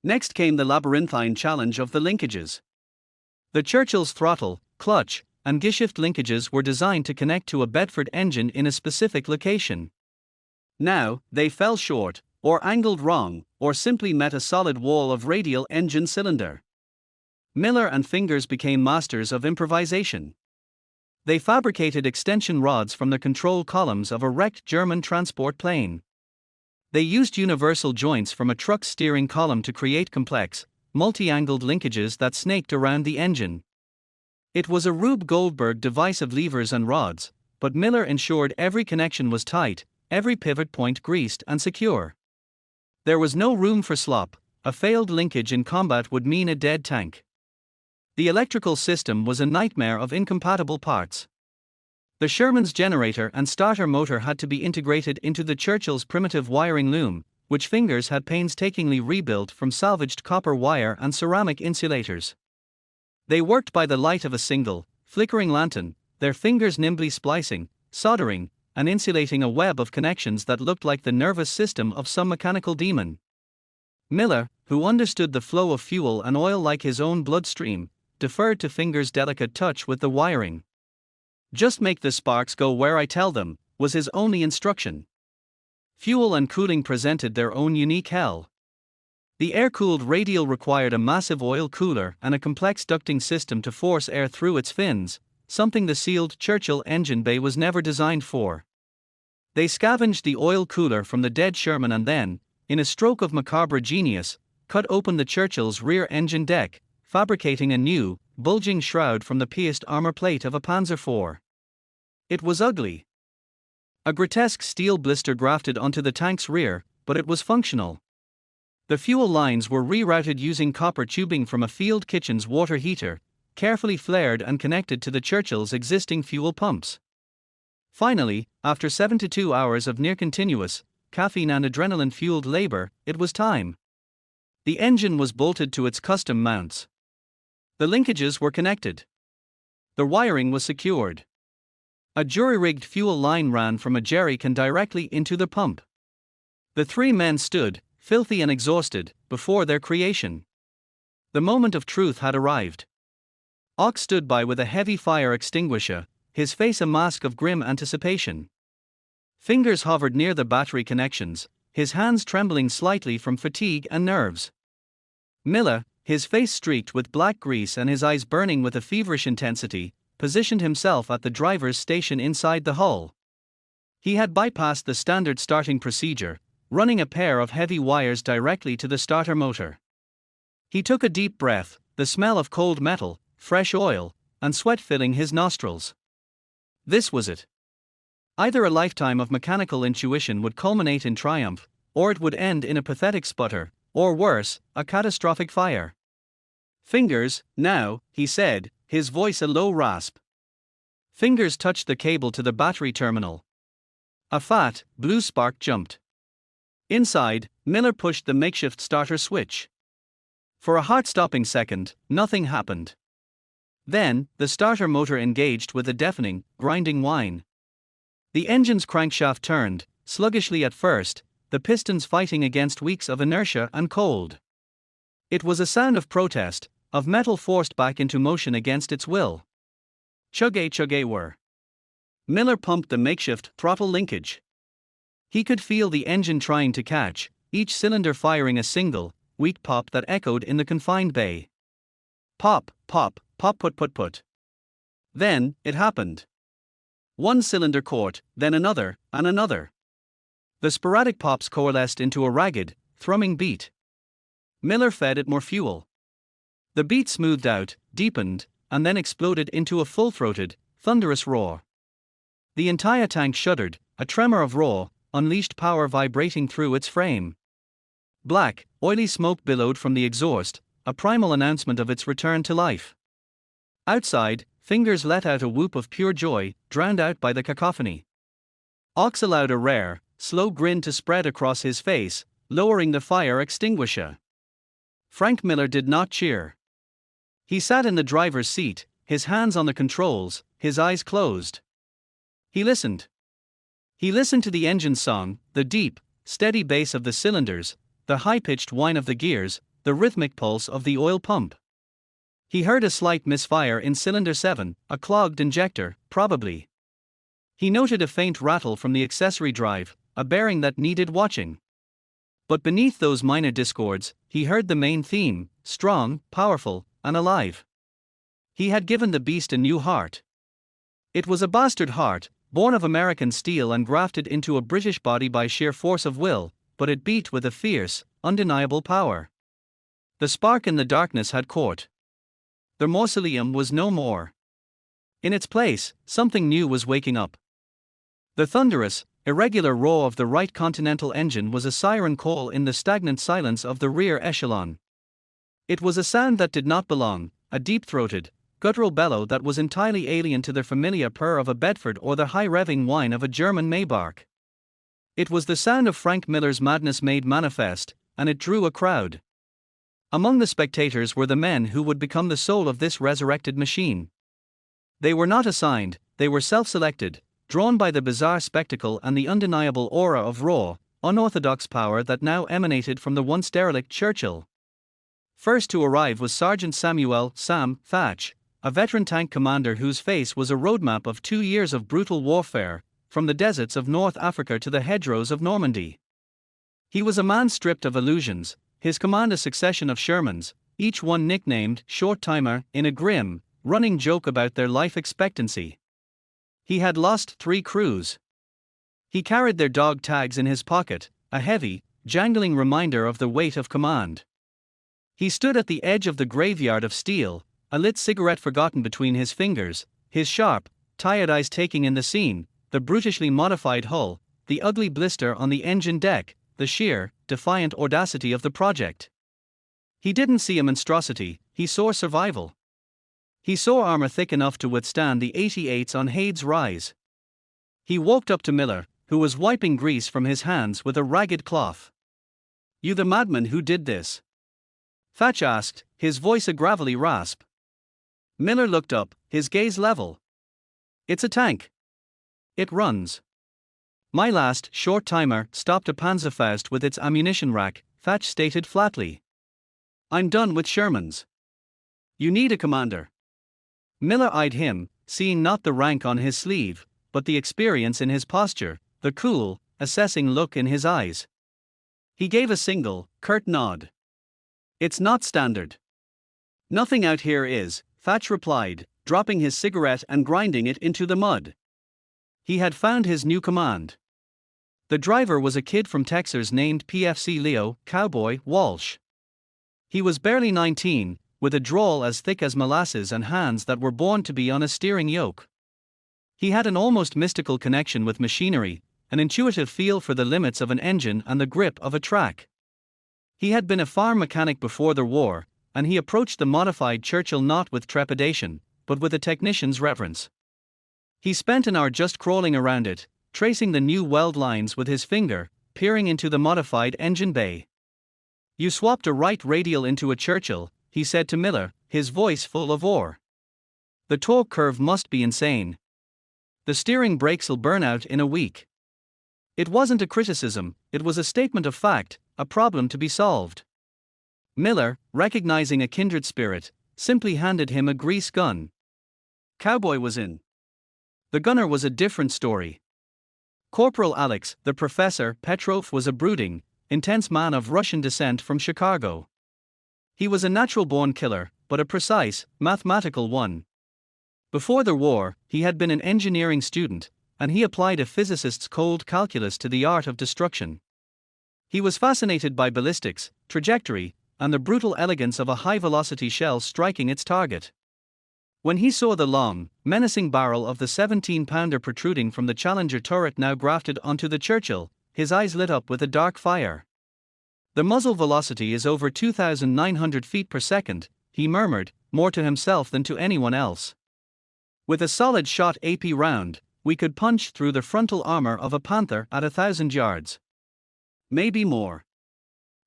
Next came the labyrinthine challenge of the linkages. The Churchill's throttle, clutch, and gearshift linkages were designed to connect to a Bedford engine in a specific location. Now, they fell short, or angled wrong, or simply met a solid wall of radial engine cylinder. Miller and Fingers became masters of improvisation. They fabricated extension rods from the control columns of a wrecked German transport plane. They used universal joints from a truck's steering column to create complex, multi-angled linkages that snaked around the engine. It was a Rube Goldberg device of levers and rods, but Miller ensured every connection was tight, every pivot point greased and secure. There was no room for slop, a failed linkage in combat would mean a dead tank. The electrical system was a nightmare of incompatible parts. The Sherman's generator and starter motor had to be integrated into the Churchill's primitive wiring loom, which Fingers had painstakingly rebuilt from salvaged copper wire and ceramic insulators. They worked by the light of a single, flickering lantern, their fingers nimbly splicing, soldering, and insulating a web of connections that looked like the nervous system of some mechanical demon. Miller, who understood the flow of fuel and oil like his own bloodstream, deferred to Fingers' delicate touch with the wiring. "Just make the sparks go where I tell them," was his only instruction. Fuel and cooling presented their own unique hell. The air-cooled radial required a massive oil cooler and a complex ducting system to force air through its fins, something the sealed Churchill engine bay was never designed for. They scavenged the oil cooler from the dead Sherman and then, in a stroke of macabre genius, cut open the Churchill's rear engine deck, fabricating a new, bulging shroud from the pierced armor plate of a Panzer IV. It was ugly. A grotesque steel blister grafted onto the tank's rear, but it was functional. The fuel lines were rerouted using copper tubing from a field kitchen's water heater, carefully flared and connected to the Churchill's existing fuel pumps. Finally, after 72 hours of near-continuous, caffeine and adrenaline-fueled labor, it was time. The engine was bolted to its custom mounts. The linkages were connected. The wiring was secured. A jury-rigged fuel line ran from a jerrycan directly into the pump. The three men stood, filthy and exhausted, before their creation. The moment of truth had arrived. Ox stood by with a heavy fire extinguisher, his face a mask of grim anticipation. Fingers hovered near the battery connections, his hands trembling slightly from fatigue and nerves. Miller, his face streaked with black grease and his eyes burning with a feverish intensity, positioned himself at the driver's station inside the hull. He had bypassed the standard starting procedure, running a pair of heavy wires directly to the starter motor. He took a deep breath, the smell of cold metal, fresh oil, and sweat filling his nostrils. This was it. Either a lifetime of mechanical intuition would culminate in triumph, or it would end in a pathetic sputter, or worse, a catastrophic fire. Fingers, now, he said, his voice a low rasp. Fingers touched the cable to the battery terminal. A fat, blue spark jumped. Inside, Miller pushed the makeshift starter switch. For a heart-stopping second, nothing happened. Then, the starter motor engaged with a deafening, grinding whine. The engine's crankshaft turned, sluggishly at first, the pistons fighting against weeks of inertia and cold. It was a sound of protest, of metal forced back into motion against its will. Chugga whir. Miller pumped the makeshift throttle linkage. He could feel the engine trying to catch, each cylinder firing a single, weak pop that echoed in the confined bay. Pop, pop, pop put. Then, it happened. One cylinder caught, then another, and another. The sporadic pops coalesced into a ragged, thrumming beat. Miller fed it more fuel. The beat smoothed out, deepened, and then exploded into a full-throated, thunderous roar. The entire tank shuddered, a tremor of raw, unleashed power vibrating through its frame. Black, oily smoke billowed from the exhaust, a primal announcement of its return to life. Outside, Fingers let out a whoop of pure joy, drowned out by the cacophony. Ox allowed a rare, slow grin to spread across his face, lowering the fire extinguisher. Frank Miller did not cheer. He sat in the driver's seat, his hands on the controls, his eyes closed. He listened. He listened to the engine's song, the deep, steady bass of the cylinders, the high-pitched whine of the gears, the rhythmic pulse of the oil pump. He heard a slight misfire in cylinder 7, a clogged injector, probably. He noted a faint rattle from the accessory drive, a bearing that needed watching. But beneath those minor discords, he heard the main theme, strong, powerful, and alive. He had given the beast a new heart. It was a bastard heart, born of American steel and grafted into a British body by sheer force of will, but it beat with a fierce, undeniable power. The spark in the darkness had caught. The mausoleum was no more. In its place, something new was waking up. The thunderous, irregular roar of the Wright Continental engine was a siren call in the stagnant silence of the rear echelon. It was a sound that did not belong, a deep-throated, guttural bellow that was entirely alien to the familiar purr of a Bedford or the high-revving whine of a German Maybach. It was the sound of Frank Miller's madness made manifest, and it drew a crowd. Among the spectators were the men who would become the soul of this resurrected machine. They were not assigned, they were self-selected, drawn by the bizarre spectacle and the undeniable aura of raw, unorthodox power that now emanated from the once derelict Churchill. First to arrive was Sergeant Samuel "Sam" Thatch, a veteran tank commander whose face was a roadmap of 2 years of brutal warfare, from the deserts of North Africa to the hedgerows of Normandy. He was a man stripped of illusions, his command a succession of Shermans, each one nicknamed Short Timer, in a grim, running joke about their life expectancy. He had lost 3 crews. He carried their dog tags in his pocket, a heavy, jangling reminder of the weight of command. He stood at the edge of the graveyard of steel, a lit cigarette forgotten between his fingers, his sharp, tired eyes taking in the scene, the brutishly modified hull, the ugly blister on the engine deck, the sheer, defiant audacity of the project. He didn't see a monstrosity, he saw survival. He saw armor thick enough to withstand the 88s on Hade's Rise. He walked up to Miller, who was wiping grease from his hands with a ragged cloth. "You the madman who did this?" Thatch asked, his voice a gravelly rasp. Miller looked up, his gaze level. It's a tank. It runs. My last short timer stopped a Panzerfaust with its ammunition rack, Thatch stated flatly. I'm done with Shermans. You need a commander. Miller eyed him, seeing not the rank on his sleeve, but the experience in his posture, the cool, assessing look in his eyes. He gave a single, curt nod. It's not standard. Nothing out here is, Thatch replied, dropping his cigarette and grinding it into the mud. He had found his new command. The driver was a kid from Texas named PzKpfw Cowboy Walsh. He was barely 19, with a drawl as thick as molasses and hands that were born to be on a steering yoke. He had an almost mystical connection with machinery, an intuitive feel for the limits of an engine and the grip of a track. He had been a farm mechanic before the war, and he approached the modified Churchill not with trepidation, but with a technician's reverence. He spent an hour just crawling around it, tracing the new weld lines with his finger, peering into the modified engine bay. You swapped a right radial into a Churchill, he said to Miller, his voice full of awe. The torque curve must be insane. The steering brakes'll burn out in a week. It wasn't a criticism, it was a statement of fact, a problem to be solved. Miller, recognizing a kindred spirit, simply handed him a grease gun. Cowboy was in. The gunner was a different story. Corporal Alex, the Professor Petrov, was a brooding, intense man of Russian descent from Chicago. He was a natural-born killer, but a precise, mathematical one. Before the war, he had been an engineering student, and he applied a physicist's cold calculus to the art of destruction. He was fascinated by ballistics, trajectory, and the brutal elegance of a high-velocity shell striking its target. When he saw the long, menacing barrel of the 17-pounder protruding from the Challenger turret now grafted onto the Churchill, his eyes lit up with a dark fire. The muzzle velocity is over 2,900 feet per second, he murmured, more to himself than to anyone else. With a solid shot AP round, we could punch through the frontal armor of a Panther at 1,000 yards. Maybe more.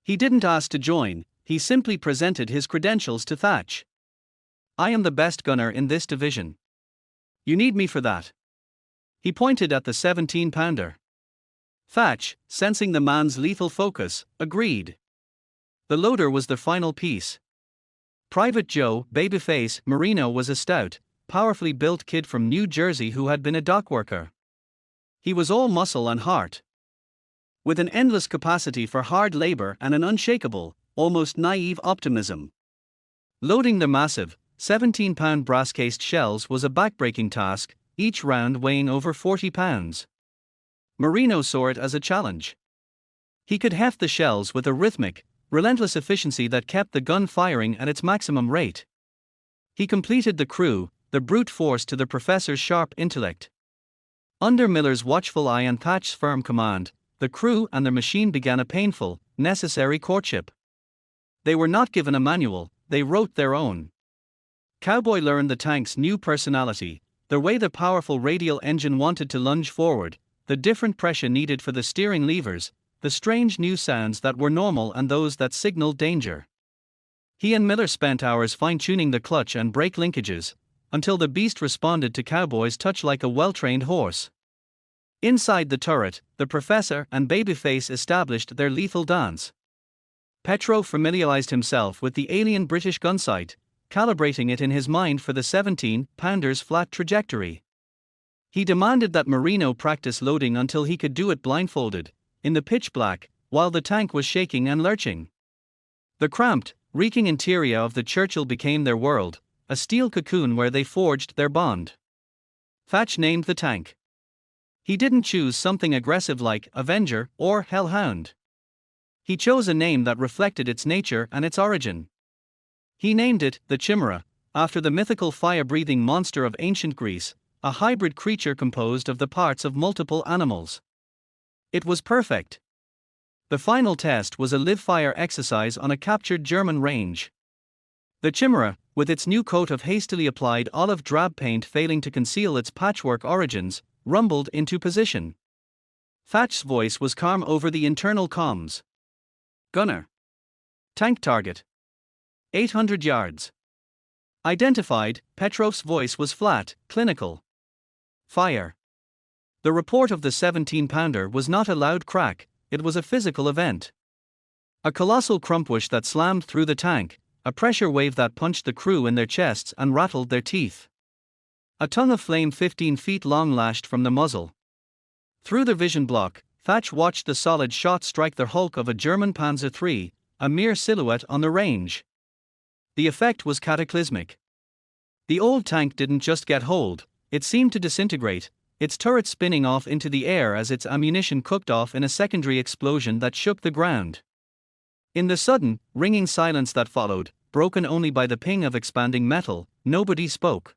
He didn't ask to join, he simply presented his credentials to Thatch. I am the best gunner in this division. You need me for that. He pointed at the 17-pounder. Thatch, sensing the man's lethal focus, agreed. The loader was the final piece. Private Joe Babyface Marino was a stout, powerfully built kid from New Jersey who had been a dock worker. He was all muscle and heart. With an endless capacity for hard labor and an unshakable, almost naive optimism. Loading the massive, 17-pound brass-cased shells was a backbreaking task, each round weighing over 40 pounds. Marino saw it as a challenge. He could heft the shells with a rhythmic, relentless efficiency that kept the gun firing at its maximum rate. He completed the crew, the brute force to the professor's sharp intellect. Under Miller's watchful eye and Thatch's firm command, the crew and their machine began a painful, necessary courtship. They were not given a manual, they wrote their own. Cowboy learned the tank's new personality, the way the powerful radial engine wanted to lunge forward, the different pressure needed for the steering levers, the strange new sounds that were normal and those that signaled danger. He and Miller spent hours fine-tuning the clutch and brake linkages, until the beast responded to Cowboy's touch like a well-trained horse. Inside the turret, the Professor and Babyface established their lethal dance. Petrov familiarized himself with the alien British gun sight, calibrating it in his mind for the 17-pounder's flat trajectory. He demanded that Marino practice loading until he could do it blindfolded, in the pitch black, while the tank was shaking and lurching. The cramped, reeking interior of the Churchill became their world, a steel cocoon where they forged their bond. Thatch named the tank. He didn't choose something aggressive like Avenger or Hellhound. He chose a name that reflected its nature and its origin. He named it the Chimera, after the mythical fire-breathing monster of ancient Greece, a hybrid creature composed of the parts of multiple animals. It was perfect. The final test was a live-fire exercise on a captured German range. The Chimera, with its new coat of hastily applied olive drab paint failing to conceal its patchwork origins, rumbled into position. Thatch's voice was calm over the internal comms. Gunner. Tank target. 800 yards. Identified, Petrov's voice was flat, clinical. Fire. The report of the 17-pounder was not a loud crack, it was a physical event. A colossal crumpwhoosh that slammed through the tank, a pressure wave that punched the crew in their chests and rattled their teeth. A tongue of flame 15 feet long lashed from the muzzle. Through the vision block, Thatch watched the solid shot strike the hulk of a German Panzer III, a mere silhouette on the range. The effect was cataclysmic. The old tank didn't just get hold, it seemed to disintegrate, its turret spinning off into the air as its ammunition cooked off in a secondary explosion that shook the ground. In the sudden, ringing silence that followed, broken only by the ping of expanding metal, nobody spoke.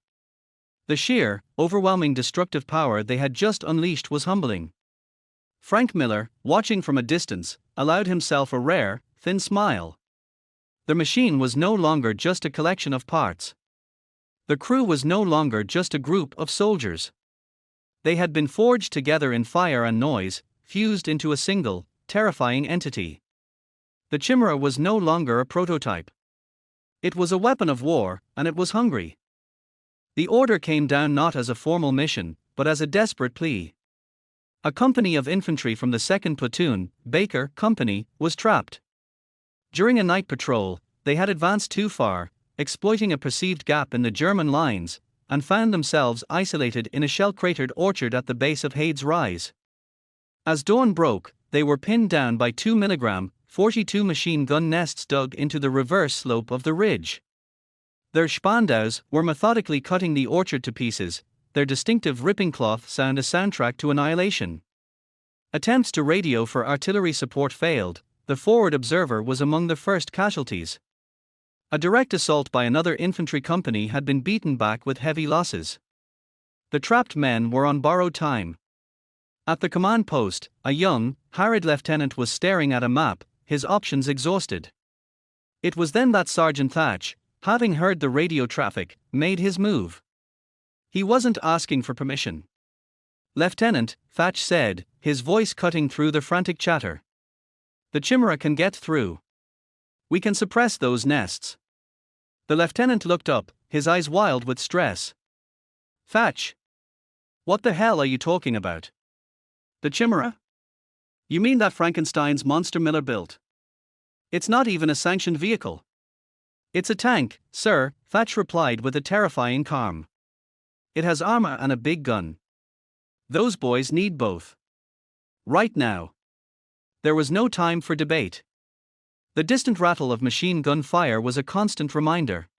The sheer, overwhelming destructive power they had just unleashed was humbling. Frank Miller, watching from a distance, allowed himself a rare, thin smile. The machine was no longer just a collection of parts. The crew was no longer just a group of soldiers. They had been forged together in fire and noise, fused into a single, terrifying entity. The Chimera was no longer a prototype. It was a weapon of war, and it was hungry. The order came down not as a formal mission, but as a desperate plea. A company of infantry from the 2nd Platoon, Baker Company, was trapped. During a night patrol, they had advanced too far, exploiting a perceived gap in the German lines, and found themselves isolated in a shell-cratered orchard at the base of Hades Rise. As dawn broke, they were pinned down by 2 mm, 42 machine gun nests dug into the reverse slope of the ridge. Their Spandaus were methodically cutting the orchard to pieces, their distinctive ripping cloth sound a soundtrack to annihilation. Attempts to radio for artillery support failed, the forward observer was among the first casualties. A direct assault by another infantry company had been beaten back with heavy losses. The trapped men were on borrowed time. At the command post, a young, harried lieutenant was staring at a map, his options exhausted. It was then that Sergeant Thatch, having heard the radio traffic, made his move. He wasn't asking for permission. "Lieutenant," Thatch said, his voice cutting through the frantic chatter. "The Chimera can get through. We can suppress those nests." The lieutenant looked up, his eyes wild with stress. "Thatch? What the hell are you talking about? The Chimera? You mean that Frankenstein's monster Miller built? It's not even a sanctioned vehicle." "It's a tank, sir," Thatch replied with a terrifying calm. "It has armor and a big gun. Those boys need both. Right now." There was no time for debate. The distant rattle of machine gun fire was a constant reminder.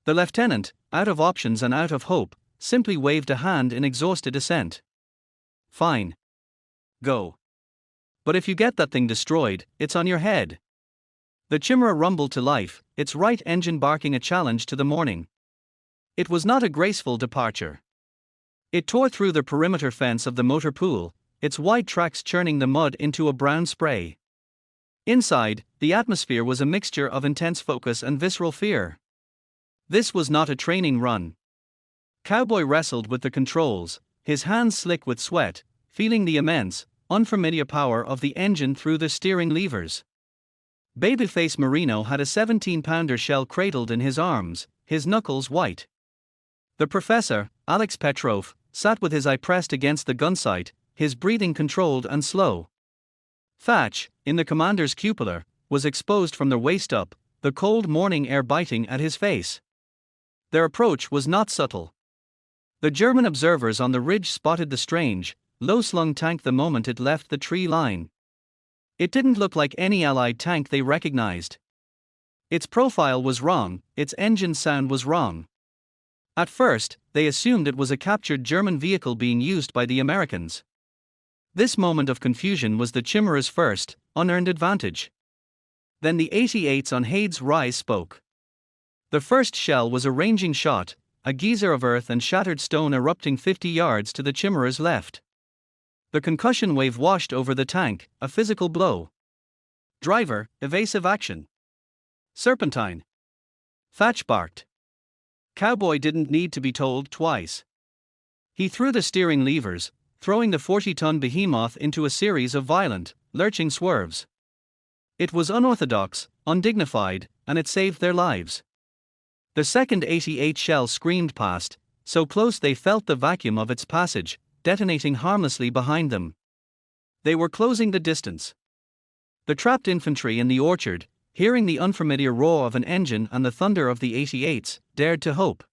The lieutenant, out of options and out of hope, simply waved a hand in exhausted assent. "Fine. Go. But if you get that thing destroyed, it's on your head." The Chimera rumbled to life, its right engine barking a challenge to the morning. It was not a graceful departure. It tore through the perimeter fence of the motor pool, its wide tracks churning the mud into a brown spray. Inside, the atmosphere was a mixture of intense focus and visceral fear. This was not a training run. Cowboy wrestled with the controls, his hands slick with sweat, feeling the immense, unfamiliar power of the engine through the steering levers. Babyface Marino had a 17-pounder shell cradled in his arms, his knuckles white. The professor, Alex Petrov, sat with his eye pressed against the gun sight, his breathing controlled and slow. Thatch, in the commander's cupola, was exposed from the waist up, the cold morning air biting at his face. Their approach was not subtle. The German observers on the ridge spotted the strange, low-slung tank the moment it left the tree line. It didn't look like any Allied tank they recognized. Its profile was wrong, its engine sound was wrong. At first, they assumed it was a captured German vehicle being used by the Americans. This moment of confusion was the Chimera's first, unearned advantage. Then the 88s on Hades Rise spoke. The first shell was a ranging shot, a geyser of earth and shattered stone erupting 50 yards to the Chimera's left. The concussion wave washed over the tank, a physical blow. "Driver, evasive action. Serpentine." Thatch barked. Cowboy didn't need to be told twice. He threw the steering levers, throwing the 40-ton behemoth into a series of violent, lurching swerves. It was unorthodox, undignified, and it saved their lives. The second 88 shell screamed past, so close they felt the vacuum of its passage, detonating harmlessly behind them. They were closing the distance. The trapped infantry in the orchard, hearing the unfamiliar roar of an engine and the thunder of the 88s, dared to hope.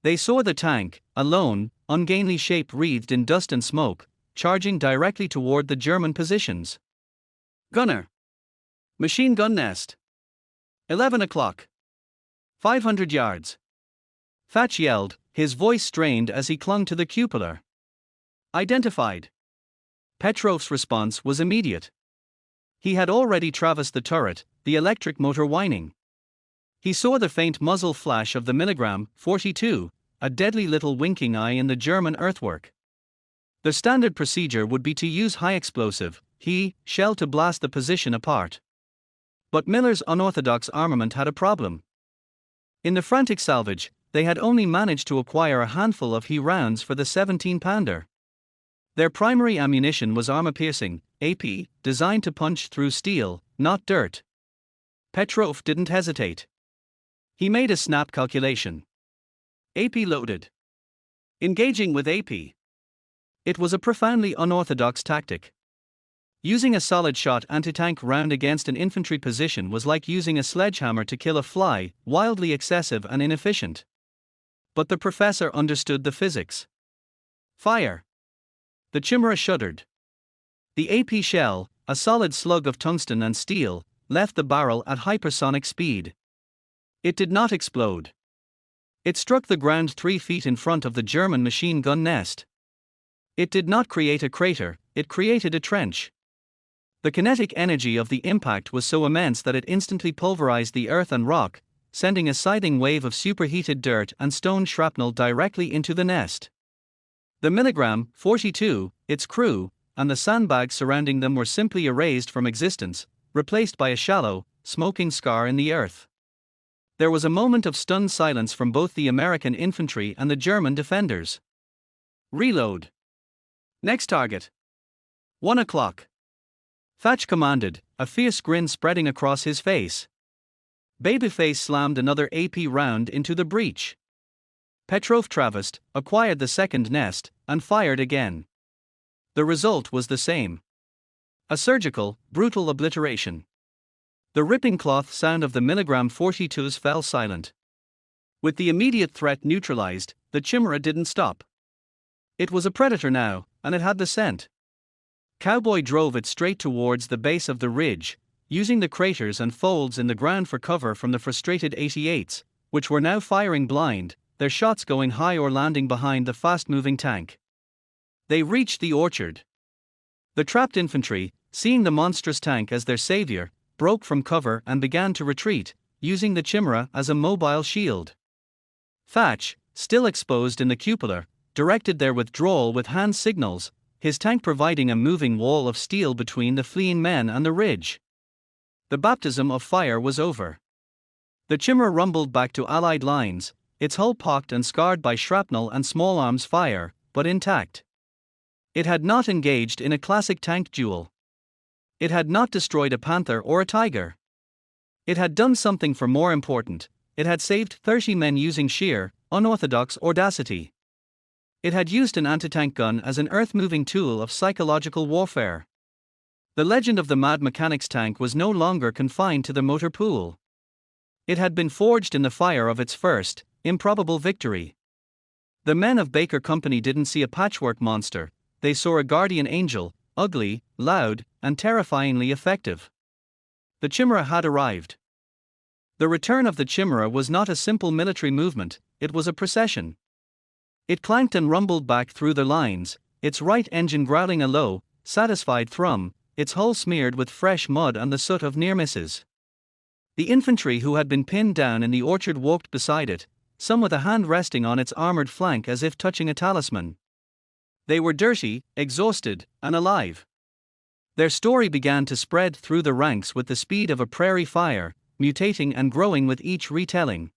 They saw the tank, a lone, ungainly shape wreathed in dust and smoke, charging directly toward the German positions. Gunner. Machine gun nest. 11 o'clock. 500 yards. Thatch yelled, his voice strained as he clung to the cupola. Identified. Petrov's response was immediate. He had already traversed the turret, the electric motor whining. He saw the faint muzzle flash of the milligram 42, a deadly little winking eye in the German earthwork. The standard procedure would be to use high explosive, shell to blast the position apart. But Miller's unorthodox armament had a problem. In the frantic salvage, they had only managed to acquire a handful of rounds for the 17-pounder. Their primary ammunition was armor-piercing, AP, designed to punch through steel, not dirt. Petrov didn't hesitate. He made a snap calculation. AP loaded. Engaging with AP. It was a profoundly unorthodox tactic. Using a solid-shot anti-tank round against an infantry position was like using a sledgehammer to kill a fly, wildly excessive and inefficient. But the professor understood the physics. Fire. The Chimera shuddered. The AP shell, a solid slug of tungsten and steel, left the barrel at hypersonic speed. It did not explode. It struck the ground 3 feet in front of the German machine gun nest. It did not create a crater, it created a trench. The kinetic energy of the impact was so immense that it instantly pulverized the earth and rock, sending a scything wave of superheated dirt and stone shrapnel directly into the nest. The milligram 42, its crew, and the sandbags surrounding them were simply erased from existence, replaced by a shallow, smoking scar in the earth. There was a moment of stunned silence from both the American infantry and the German defenders. Reload. Next target. 1 o'clock. Thatch commanded, a fierce grin spreading across his face. Babyface slammed another AP round into the breech. Petrov traversed, acquired the second nest, and fired again. The result was the same. A surgical, brutal obliteration. The ripping cloth sound of the milligram 42s fell silent. With the immediate threat neutralized, the Chimera didn't stop. It was a predator now, and it had the scent. Cowboy drove it straight towards the base of the ridge, using the craters and folds in the ground for cover from the frustrated 88s, which were now firing blind, their shots going high or landing behind the fast-moving tank. They reached the orchard. The trapped infantry, seeing the monstrous tank as their savior, broke from cover and began to retreat, using the Chimera as a mobile shield. Thatch, still exposed in the cupola, directed their withdrawal with hand signals, his tank providing a moving wall of steel between the fleeing men and the ridge. The baptism of fire was over. The Chimera rumbled back to Allied lines, its hull pocked and scarred by shrapnel and small arms fire, but intact. It had not engaged in a classic tank duel. It had not destroyed a Panther or a Tiger. It had done something far more important. It had saved 30 men using sheer, unorthodox audacity. It had used an anti-tank gun as an earth-moving tool of psychological warfare. The legend of the Mad Mechanic's tank was no longer confined to the motor pool. It had been forged in the fire of its first, improbable victory. The men of Baker Company didn't see a patchwork monster, they saw a guardian angel, ugly, loud, and terrifyingly effective. The Chimera had arrived. The return of the Chimera was not a simple military movement, it was a procession. It clanked and rumbled back through the lines, its right engine growling a low, satisfied thrum, its hull smeared with fresh mud and the soot of near misses. The infantry who had been pinned down in the orchard walked beside it, some with a hand resting on its armored flank as if touching a talisman. They were dirty, exhausted, and alive. Their story began to spread through the ranks with the speed of a prairie fire, mutating and growing with each retelling.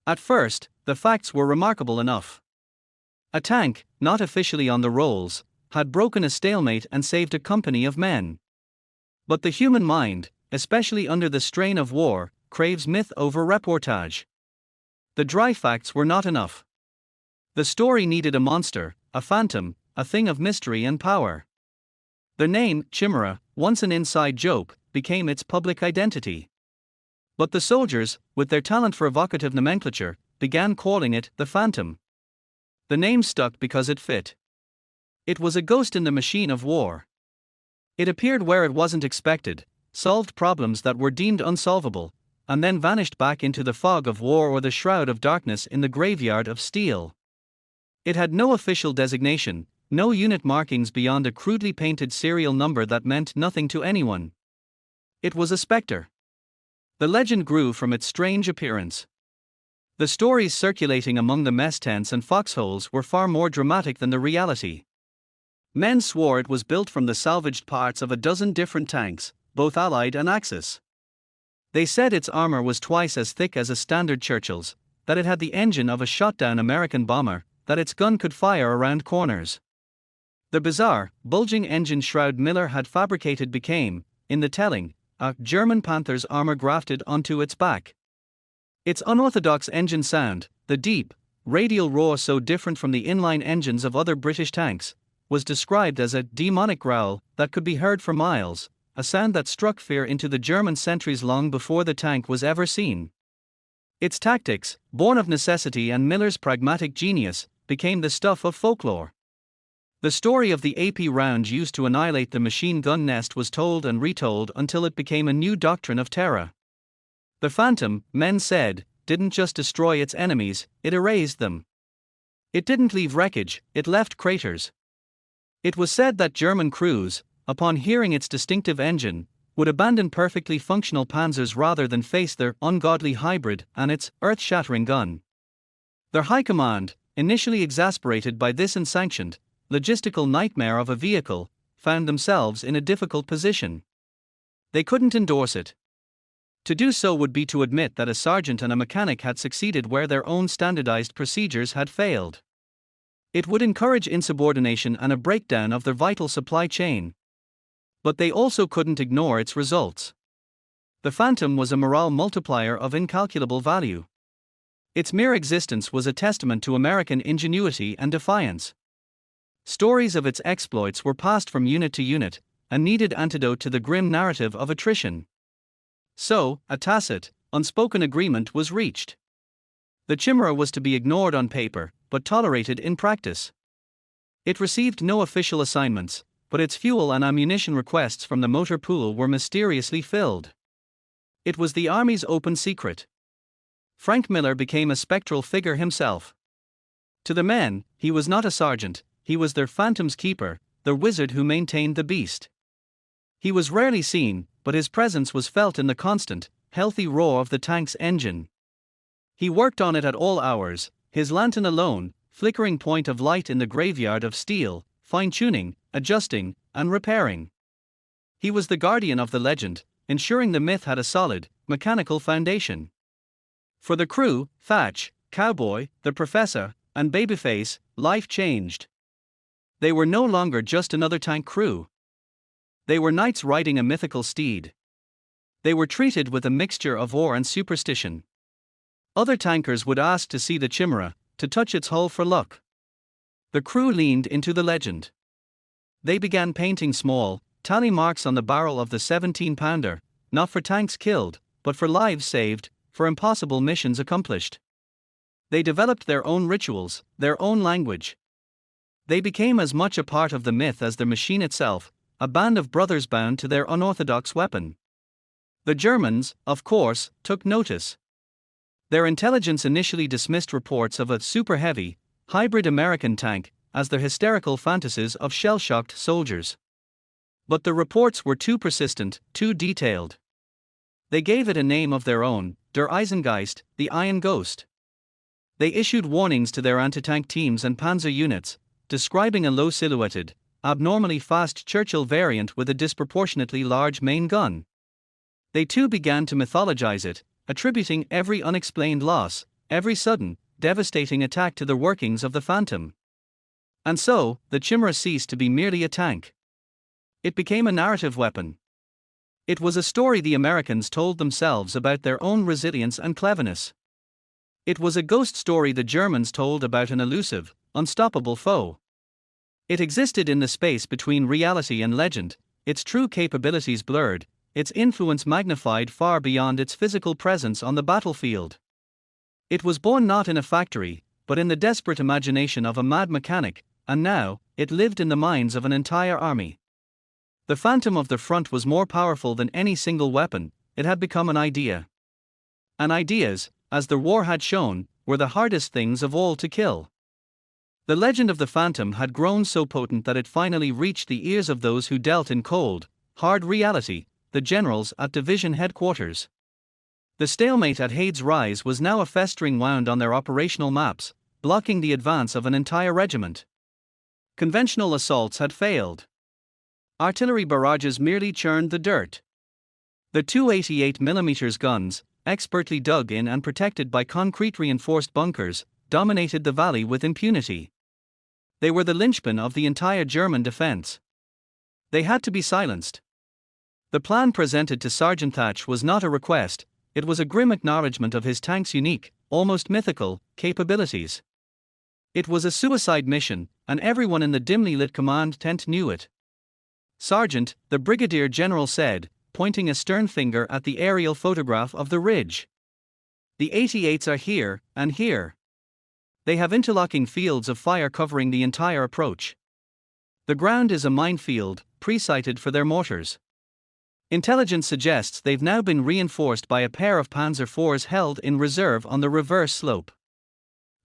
At first, the facts were remarkable enough. A tank, not officially on the rolls, had broken a stalemate and saved a company of men. But the human mind, especially under the strain of war, craves myth over reportage. The dry facts were not enough. The story needed a monster, a phantom, a thing of mystery and power. The name, Chimera, once an inside joke, became its public identity. But the soldiers, with their talent for evocative nomenclature, began calling it the Phantom. The name stuck because it fit. It was a ghost in the machine of war. It appeared where it wasn't expected, solved problems that were deemed unsolvable, and then vanished back into the fog of war or the shroud of darkness in the graveyard of steel. It had no official designation, no unit markings beyond a crudely painted serial number that meant nothing to anyone. It was a specter. The legend grew from its strange appearance. The stories circulating among the mess tents and foxholes were far more dramatic than the reality. Men swore it was built from the salvaged parts of a dozen different tanks, both Allied and Axis. They said its armor was twice as thick as a standard Churchill's, that it had the engine of a shot-down American bomber, that its gun could fire around corners. The bizarre, bulging engine shroud Miller had fabricated became, in the telling, a German Panther's armor grafted onto its back. Its unorthodox engine sound, the deep, radial roar so different from the inline engines of other British tanks, was described as a demonic growl that could be heard for miles, a sound that struck fear into the German sentries long before the tank was ever seen. Its tactics, born of necessity and Miller's pragmatic genius, became the stuff of folklore. The story of the AP round used to annihilate the machine gun nest was told and retold until it became a new doctrine of terror. The Phantom, men said, didn't just destroy its enemies, it erased them. It didn't leave wreckage, it left craters. It was said that German crews, upon hearing its distinctive engine, would abandon perfectly functional panzers rather than face their ungodly hybrid and its earth-shattering gun. Their high command, initially exasperated by this unsanctioned, logistical nightmare of a vehicle, found themselves in a difficult position. They couldn't endorse it. To do so would be to admit that a sergeant and a mechanic had succeeded where their own standardized procedures had failed. It would encourage insubordination and a breakdown of their vital supply chain. But they also couldn't ignore its results. The Phantom was a morale multiplier of incalculable value. Its mere existence was a testament to American ingenuity and defiance. Stories of its exploits were passed from unit to unit, a needed antidote to the grim narrative of attrition. So, a tacit, unspoken agreement was reached. The Chimera was to be ignored on paper, but tolerated in practice. It received no official assignments, but its fuel and ammunition requests from the motor pool were mysteriously filled. It was the Army's open secret. Frank Miller became a spectral figure himself. To the men, he was not a sergeant, he was their Phantom's keeper, the wizard who maintained the beast. He was rarely seen, but his presence was felt in the constant, healthy roar of the tank's engine. He worked on it at all hours, his lantern alone, flickering point of light in the graveyard of steel, fine-tuning, adjusting, and repairing. He was the guardian of the legend, ensuring the myth had a solid, mechanical foundation. For the crew, Thatch, Cowboy, the Professor, and Babyface, life changed. They were no longer just another tank crew. They were knights riding a mythical steed. They were treated with a mixture of awe and superstition. Other tankers would ask to see the Chimera, to touch its hull for luck. The crew leaned into the legend. They began painting small, tally marks on the barrel of the 17-pounder, not for tanks killed, but for lives saved, for impossible missions accomplished. They developed their own rituals, their own language. They became as much a part of the myth as the machine itself, a band of brothers bound to their unorthodox weapon. The Germans, of course, took notice. Their intelligence initially dismissed reports of a super-heavy, hybrid American tank as their hysterical fantasies of shell-shocked soldiers. But the reports were too persistent, too detailed. They gave it a name of their own, Der Eisengeist, the Iron Ghost. They issued warnings to their anti-tank teams and panzer units, describing a low-silhouetted, abnormally fast Churchill variant with a disproportionately large main gun. They too began to mythologize it, attributing every unexplained loss, every sudden, devastating attack to the workings of the Phantom. And so, the Chimera ceased to be merely a tank. It became a narrative weapon. It was a story the Americans told themselves about their own resilience and cleverness. It was a ghost story the Germans told about an elusive, unstoppable foe. It existed in the space between reality and legend, its true capabilities blurred, its influence magnified far beyond its physical presence on the battlefield. It was born not in a factory, but in the desperate imagination of a mad mechanic, and now, it lived in the minds of an entire army. The phantom of the front was more powerful than any single weapon, it had become an idea. And ideas, as the war had shown, were the hardest things of all to kill. The legend of the Phantom had grown so potent that it finally reached the ears of those who dealt in cold, hard reality, the generals at division headquarters. The stalemate at Hade's Rise was now a festering wound on their operational maps, blocking the advance of an entire regiment. Conventional assaults had failed. Artillery barrages merely churned the dirt. The 288mm guns, expertly dug in and protected by concrete-reinforced bunkers, dominated the valley with impunity. They were the linchpin of the entire German defense. They had to be silenced. The plan presented to Sergeant Thatch was not a request, it was a grim acknowledgement of his tank's unique, almost mythical, capabilities. It was a suicide mission, and everyone in the dimly lit command tent knew it. "Sergeant," the Brigadier General said, pointing a stern finger at the aerial photograph of the ridge. "The 88s are here, and here. They have interlocking fields of fire covering the entire approach. The ground is a minefield, pre-sighted for their mortars. Intelligence suggests they've now been reinforced by a pair of Panzer IVs held in reserve on the reverse slope."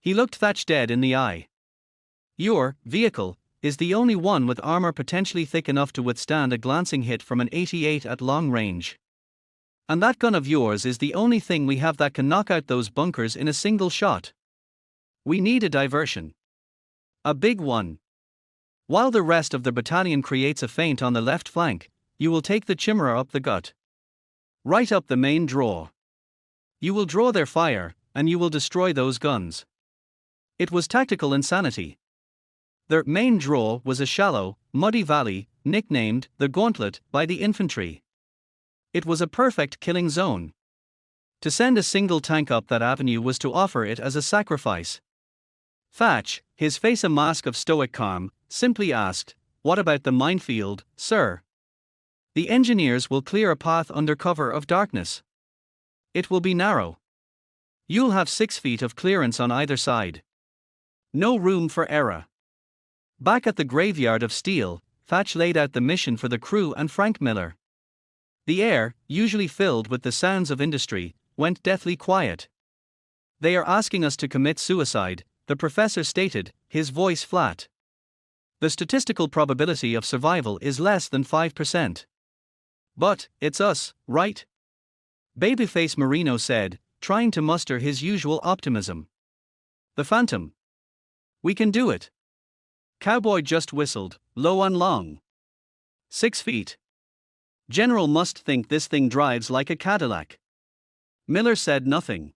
He looked Thatch dead in the eye. "Your vehicle is the only one with armor potentially thick enough to withstand a glancing hit from an 88 at long range. And that gun of yours is the only thing we have that can knock out those bunkers in a single shot. We need a diversion. A big one. While the rest of the battalion creates a feint on the left flank, you will take the Chimera up the gut. Right up the main draw. You will draw their fire, and you will destroy those guns." It was tactical insanity. The main draw was a shallow, muddy valley, nicknamed the Gauntlet by the infantry. It was a perfect killing zone. To send a single tank up that avenue was to offer it as a sacrifice. Thatch, his face a mask of stoic calm, simply asked, "What about the minefield, sir?" "The engineers will clear a path under cover of darkness. It will be narrow. You'll have 6 feet of clearance on either side. No room for error." Back at the graveyard of steel, Thatch laid out the mission for the crew and Frank Miller. The air, usually filled with the sounds of industry, went deathly quiet. "They are asking us to commit suicide," the professor stated, his voice flat. "The statistical probability of survival is less than 5%. But, it's us, right?" Babyface Marino said, trying to muster his usual optimism. "The Phantom. We can do it." Cowboy just whistled, low and long. 6 feet. "General must think this thing drives like a Cadillac." Miller said nothing.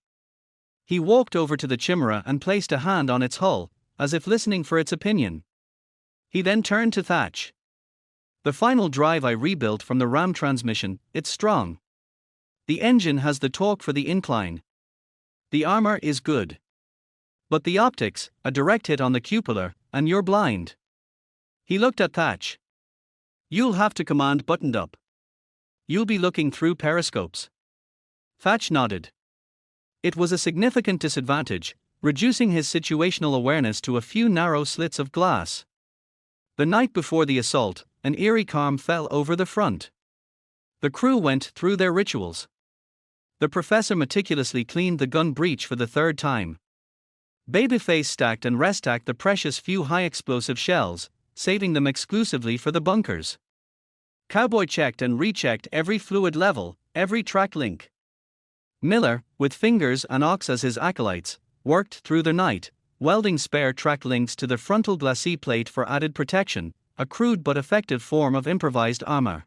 He walked over to the Chimera and placed a hand on its hull, as if listening for its opinion. He then turned to Thatch. "The final drive I rebuilt from the ram transmission, it's strong. The engine has the torque for the incline. The armor is good. But the optics, a direct hit on the cupola, and you're blind." He looked at Thatch. "You'll have to command buttoned up. You'll be looking through periscopes." Thatch nodded. It was a significant disadvantage, reducing his situational awareness to a few narrow slits of glass. The night before the assault, an eerie calm fell over the front. The crew went through their rituals. The professor meticulously cleaned the gun breech for the 3rd time. Babyface stacked and restacked the precious few high-explosive shells, saving them exclusively for the bunkers. Cowboy checked and rechecked every fluid level, every track link. Miller, with Fingers and Ox as his acolytes, worked through the night, welding spare track links to the frontal glacis plate for added protection, a crude but effective form of improvised armor.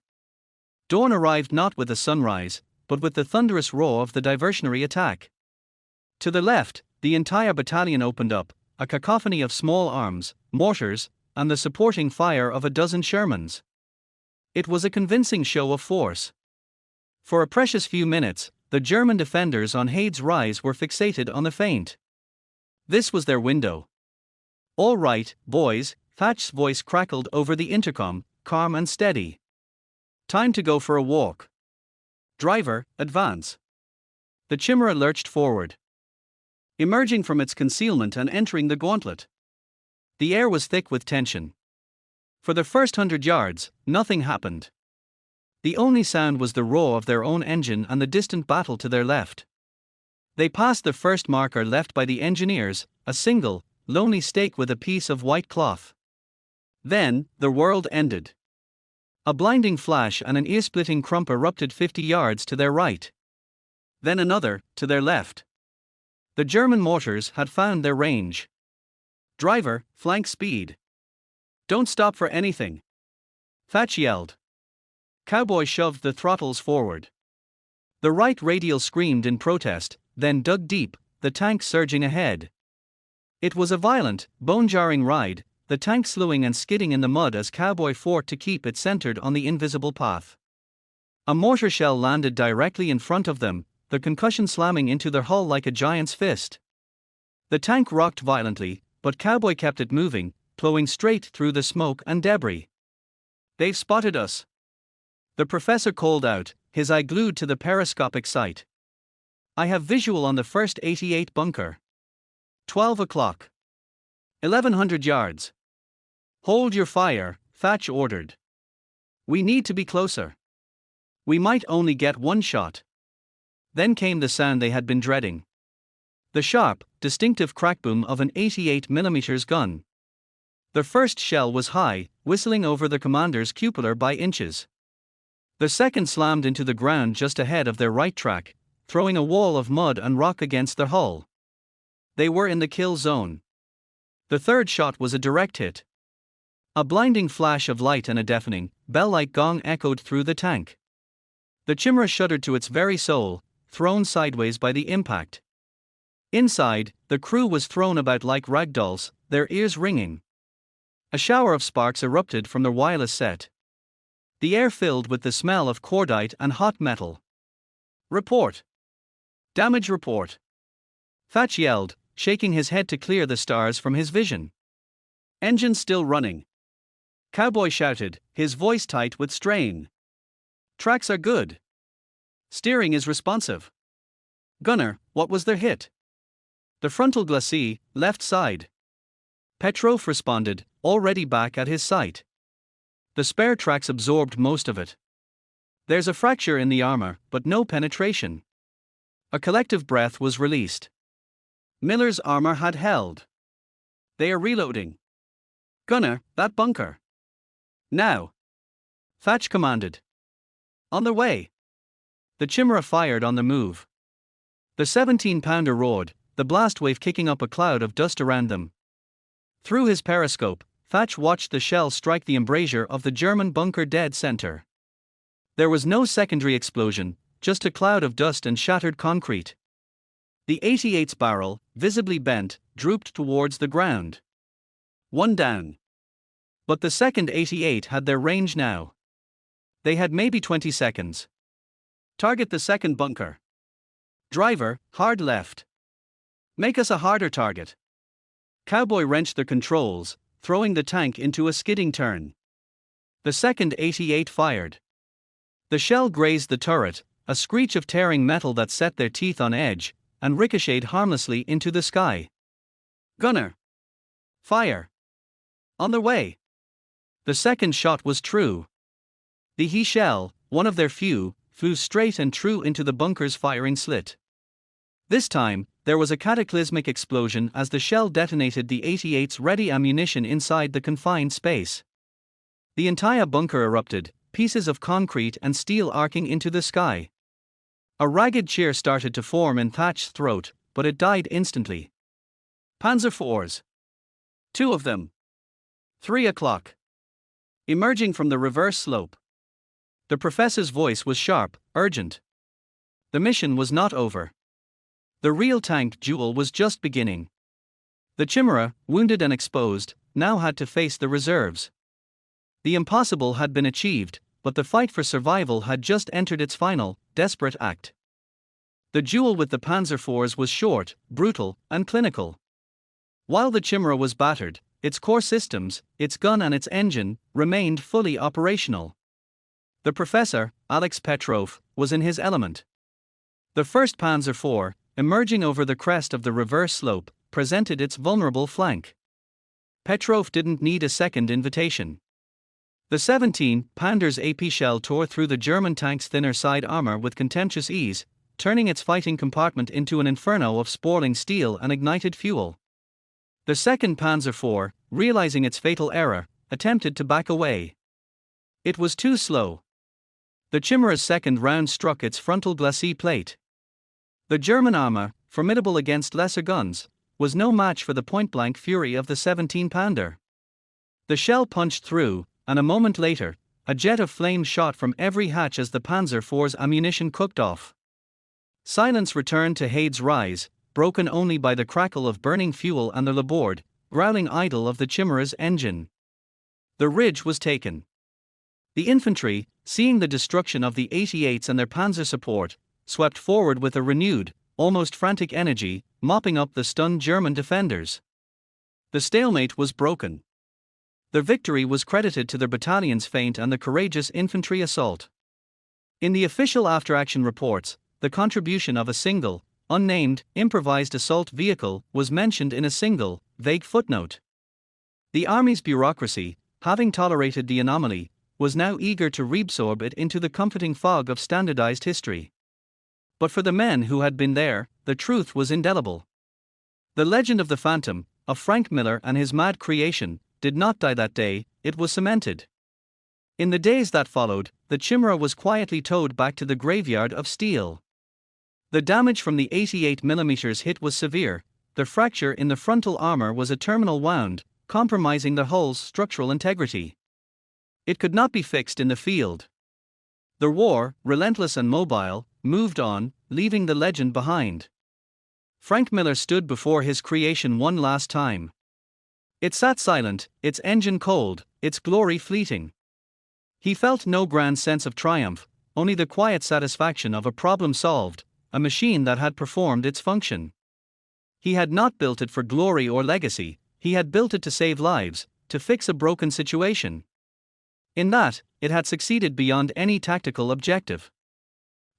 Dawn arrived not with the sunrise, but with the thunderous roar of the diversionary attack. To the left, the entire battalion opened up, a cacophony of small arms, mortars, and the supporting fire of a dozen Shermans. It was a convincing show of force. For a precious few minutes, The German defenders on Hade's rise were fixated on the feint. This was their window. "All right, boys," Thatch's voice crackled over the intercom, calm and steady. "Time to go for a walk. Driver, advance." The Chimera lurched forward, emerging from its concealment and entering the gauntlet. The air was thick with tension. For the first 100 yards, nothing happened. The only sound was the roar of their own engine and the distant battle to their left. They passed the first marker left by the engineers, a single, lonely stake with a piece of white cloth. Then, the world ended. A blinding flash and an ear-splitting crump erupted 50 yards to their right. Then another, to their left. The German mortars had found their range. "Driver, flank speed. Don't stop for anything," Thatch yelled. Cowboy shoved the throttles forward. The right radial screamed in protest, then dug deep, the tank surging ahead. It was a violent, bone-jarring ride, the tank slewing and skidding in the mud as Cowboy fought to keep it centered on the invisible path. A mortar shell landed directly in front of them, the concussion slamming into their hull like a giant's fist. The tank rocked violently, but Cowboy kept it moving, plowing straight through the smoke and debris. "They've spotted us," the professor called out, his eye glued to the periscopic sight. "I have visual on the first 88 bunker. 12 o'clock. 1100 yards. Hold your fire," Thatch ordered. "We need to be closer. We might only get one shot." Then came the sound they had been dreading. The sharp, distinctive crackboom of an 88mm gun. The first shell was high, whistling over the commander's cupola by inches. The second slammed into the ground just ahead of their right track, throwing a wall of mud and rock against their hull. They were in the kill zone. The third shot was a direct hit. A blinding flash of light and a deafening, bell-like gong echoed through the tank. The Chimera shuddered to its very soul, thrown sideways by the impact. Inside, the crew was thrown about like ragdolls, their ears ringing. A shower of sparks erupted from the wireless set. The air filled with the smell of cordite and hot metal. "Report. Damage report," Thatch yelled, shaking his head to clear the stars from his vision. "Engine still running," Cowboy shouted, his voice tight with strain. "Tracks are good. Steering is responsive." "Gunner, what was their hit?" "The frontal glacis, left side." Petrov responded, already back at his sight. "The spare tracks absorbed most of it. There's a fracture in the armor, but no penetration." A collective breath was released. Miller's armor had held. "They are reloading. Gunner, that bunker. Now," Thatch commanded. "On the way." The Chimera fired on the move. The 17-pounder roared, the blast wave kicking up a cloud of dust around them. Through his periscope, Thatch watched the shell strike the embrasure of the German bunker dead center. There was no secondary explosion, just a cloud of dust and shattered concrete. The 88's barrel, visibly bent, drooped towards the ground. One down. But the second 88 had their range now. They had maybe 20 seconds. "Target the second bunker. Driver, hard left. Make us a harder target." Cowboy wrenched the controls, throwing the tank into a skidding turn. The second 88 fired. The shell grazed the turret, a screech of tearing metal that set their teeth on edge, and ricocheted harmlessly into the sky. "Gunner! Fire! On the way!" The second shot was true. The He shell, one of their few, flew straight and true into the bunker's firing slit. This time, there was a cataclysmic explosion as the shell detonated the 88's ready ammunition inside the confined space. The entire bunker erupted, pieces of concrete and steel arcing into the sky. A ragged cheer started to form in Thatch's throat, but it died instantly. "Panzer IVs. 2 of them. 3 o'clock. Emerging from the reverse slope." The professor's voice was sharp, urgent. The mission was not over. The real tank duel was just beginning. The Chimera, wounded and exposed, now had to face the reserves. The impossible had been achieved, but the fight for survival had just entered its final, desperate act. The duel with the Panzer IVs was short, brutal, and clinical. While the Chimera was battered, its core systems, its gun and its engine, remained fully operational. The professor, PzKpfw, was in his element. The first Panzer IV, emerging over the crest of the reverse slope, presented its vulnerable flank. Petrov didn't need a second invitation. The 17 Panthers AP shell tore through the German tank's thinner side armor with contemptuous ease, turning its fighting compartment into an inferno of sprawling steel and ignited fuel. The second Panzer IV, realizing its fatal error, attempted to back away. It was too slow. The Chimera's second round struck its frontal glacis plate. The German armor, formidable against lesser guns, was no match for the point-blank fury of the 17 pounder. The shell punched through, and a moment later, a jet of flame shot from every hatch as the Panzer IV's ammunition cooked off. Silence returned to Hade's rise, broken only by the crackle of burning fuel and the laboured, growling idle of the Chimera's engine. The ridge was taken. The infantry, seeing the destruction of the 88s and their panzer support, swept forward with a renewed, almost frantic energy, mopping up the stunned German defenders. The stalemate was broken. Their victory was credited to their battalion's feint and the courageous infantry assault. In the official after-action reports, the contribution of a single, unnamed, improvised assault vehicle was mentioned in a single, vague footnote. The army's bureaucracy, having tolerated the anomaly, was now eager to reabsorb it into the comforting fog of standardized history. But for the men who had been there, the truth was indelible. The legend of the Phantom, of Frank Miller and his mad creation, did not die that day, it was cemented. In the days that followed, the Chimera was quietly towed back to the graveyard of steel. The damage from the 88mm hit was severe, the fracture in the frontal armor was a terminal wound, compromising the hull's structural integrity. It could not be fixed in the field. The war, relentless and mobile, moved on, leaving the legend behind. Frank Miller stood before his creation one last time. It sat silent, its engine cold, its glory fleeting. He felt no grand sense of triumph, only the quiet satisfaction of a problem solved, a machine that had performed its function. He had not built it for glory or legacy, he had built it to save lives, to fix a broken situation. In that, it had succeeded beyond any tactical objective.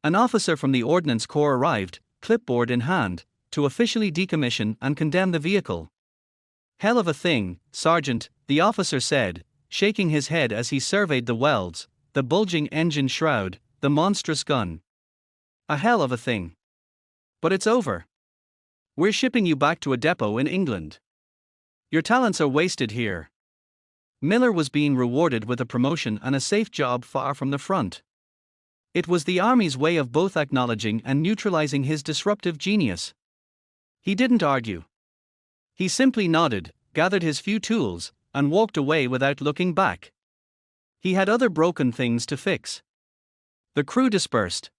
An officer from the Ordnance Corps arrived, clipboard in hand, to officially decommission and condemn the vehicle. "Hell of a thing, Sergeant," the officer said, shaking his head as he surveyed the welds, the bulging engine shroud, the monstrous gun. "A hell of a thing. But it's over. We're shipping you back to a depot in England. Your talents are wasted here." Miller was being rewarded with a promotion and a safe job far from the front. It was the army's way of both acknowledging and neutralizing his disruptive genius. He didn't argue. He simply nodded, gathered his few tools, and walked away without looking back. He had other broken things to fix. The crew dispersed.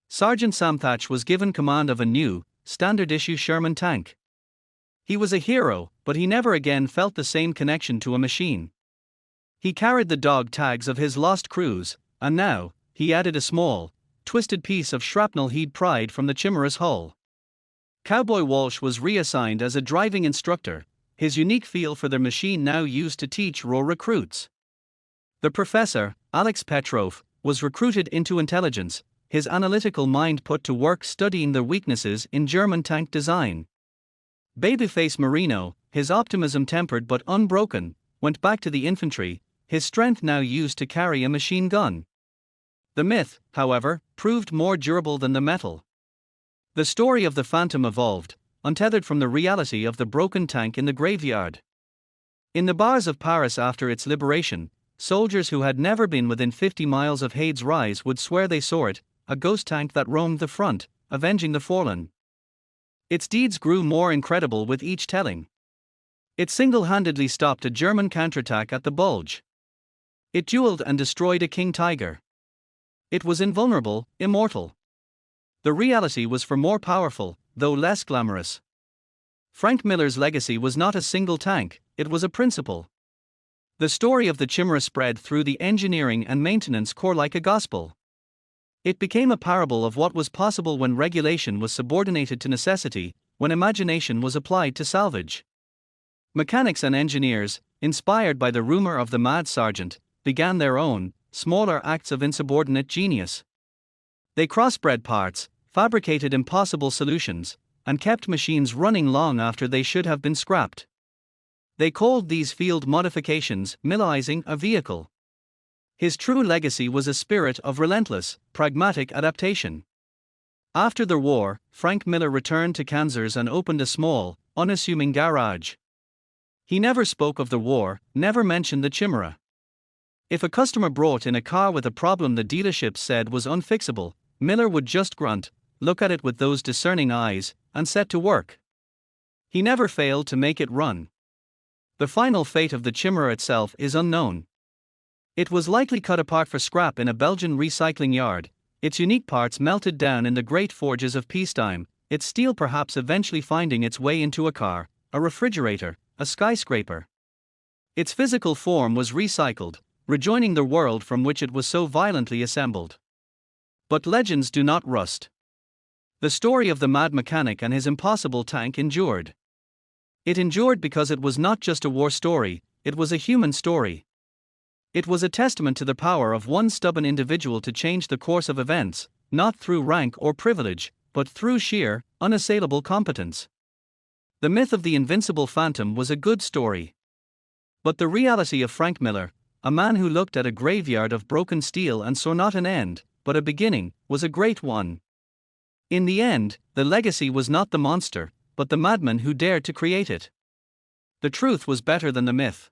Sergeant Samthach was given command of a new, standard-issue Sherman tank. He was a hero, but he never again felt the same connection to a machine. He carried the dog tags of his lost crews, and now, he added a small, twisted piece of shrapnel he'd pried from the Chimera's hull. Cowboy Walsh was reassigned as a driving instructor, his unique feel for their machine now used to teach raw recruits. The professor, PzKpfw, was recruited into intelligence, his analytical mind put to work studying the weaknesses in German tank design. Babyface Marino, his optimism tempered but unbroken, went back to the infantry, his strength now used to carry a machine gun. The myth, however, proved more durable than the metal. The story of the Phantom evolved, untethered from the reality of the broken tank in the graveyard. In the bars of Paris after its liberation, soldiers who had never been within 50 miles of Hade's rise would swear they saw it, a ghost tank that roamed the front, avenging the fallen. Its deeds grew more incredible with each telling. It single-handedly stopped a German counterattack at the Bulge. It dueled and destroyed a King Tiger. It was invulnerable, immortal. The reality was far more powerful, though less glamorous. Frank Miller's legacy was not a single tank, it was a principle. The story of the Chimera spread through the engineering and maintenance corps like a gospel. It became a parable of what was possible when regulation was subordinated to necessity, when imagination was applied to salvage. Mechanics and engineers, inspired by the rumor of the mad sergeant, began their own, smaller acts of insubordinate genius. They crossbred parts, fabricated impossible solutions, and kept machines running long after they should have been scrapped. They called these field modifications "millizing a vehicle." His true legacy was a spirit of relentless, pragmatic adaptation. After the war, Frank Miller returned to Kansas and opened a small, unassuming garage. He never spoke of the war, never mentioned the chimera. If a customer brought in a car with a problem the dealership said was unfixable, Miller would just grunt, look at it with those discerning eyes, and set to work. He never failed to make it run. The final fate of the chimera itself is unknown. It was likely cut apart for scrap in a Belgian recycling yard, its unique parts melted down in the great forges of peacetime, its steel perhaps eventually finding its way into a car, a refrigerator, a skyscraper. Its physical form was recycled, rejoining the world from which it was so violently assembled. But legends do not rust. The story of the mad mechanic and his impossible tank endured. It endured because it was not just a war story, it was a human story. It was a testament to the power of one stubborn individual to change the course of events, not through rank or privilege, but through sheer, unassailable competence. The myth of the invincible phantom was a good story. But the reality of Frank Miller, a man who looked at a graveyard of broken steel and saw not an end, but a beginning, was a great one. In the end, the legacy was not the monster, but the madman who dared to create it. The truth was better than the myth.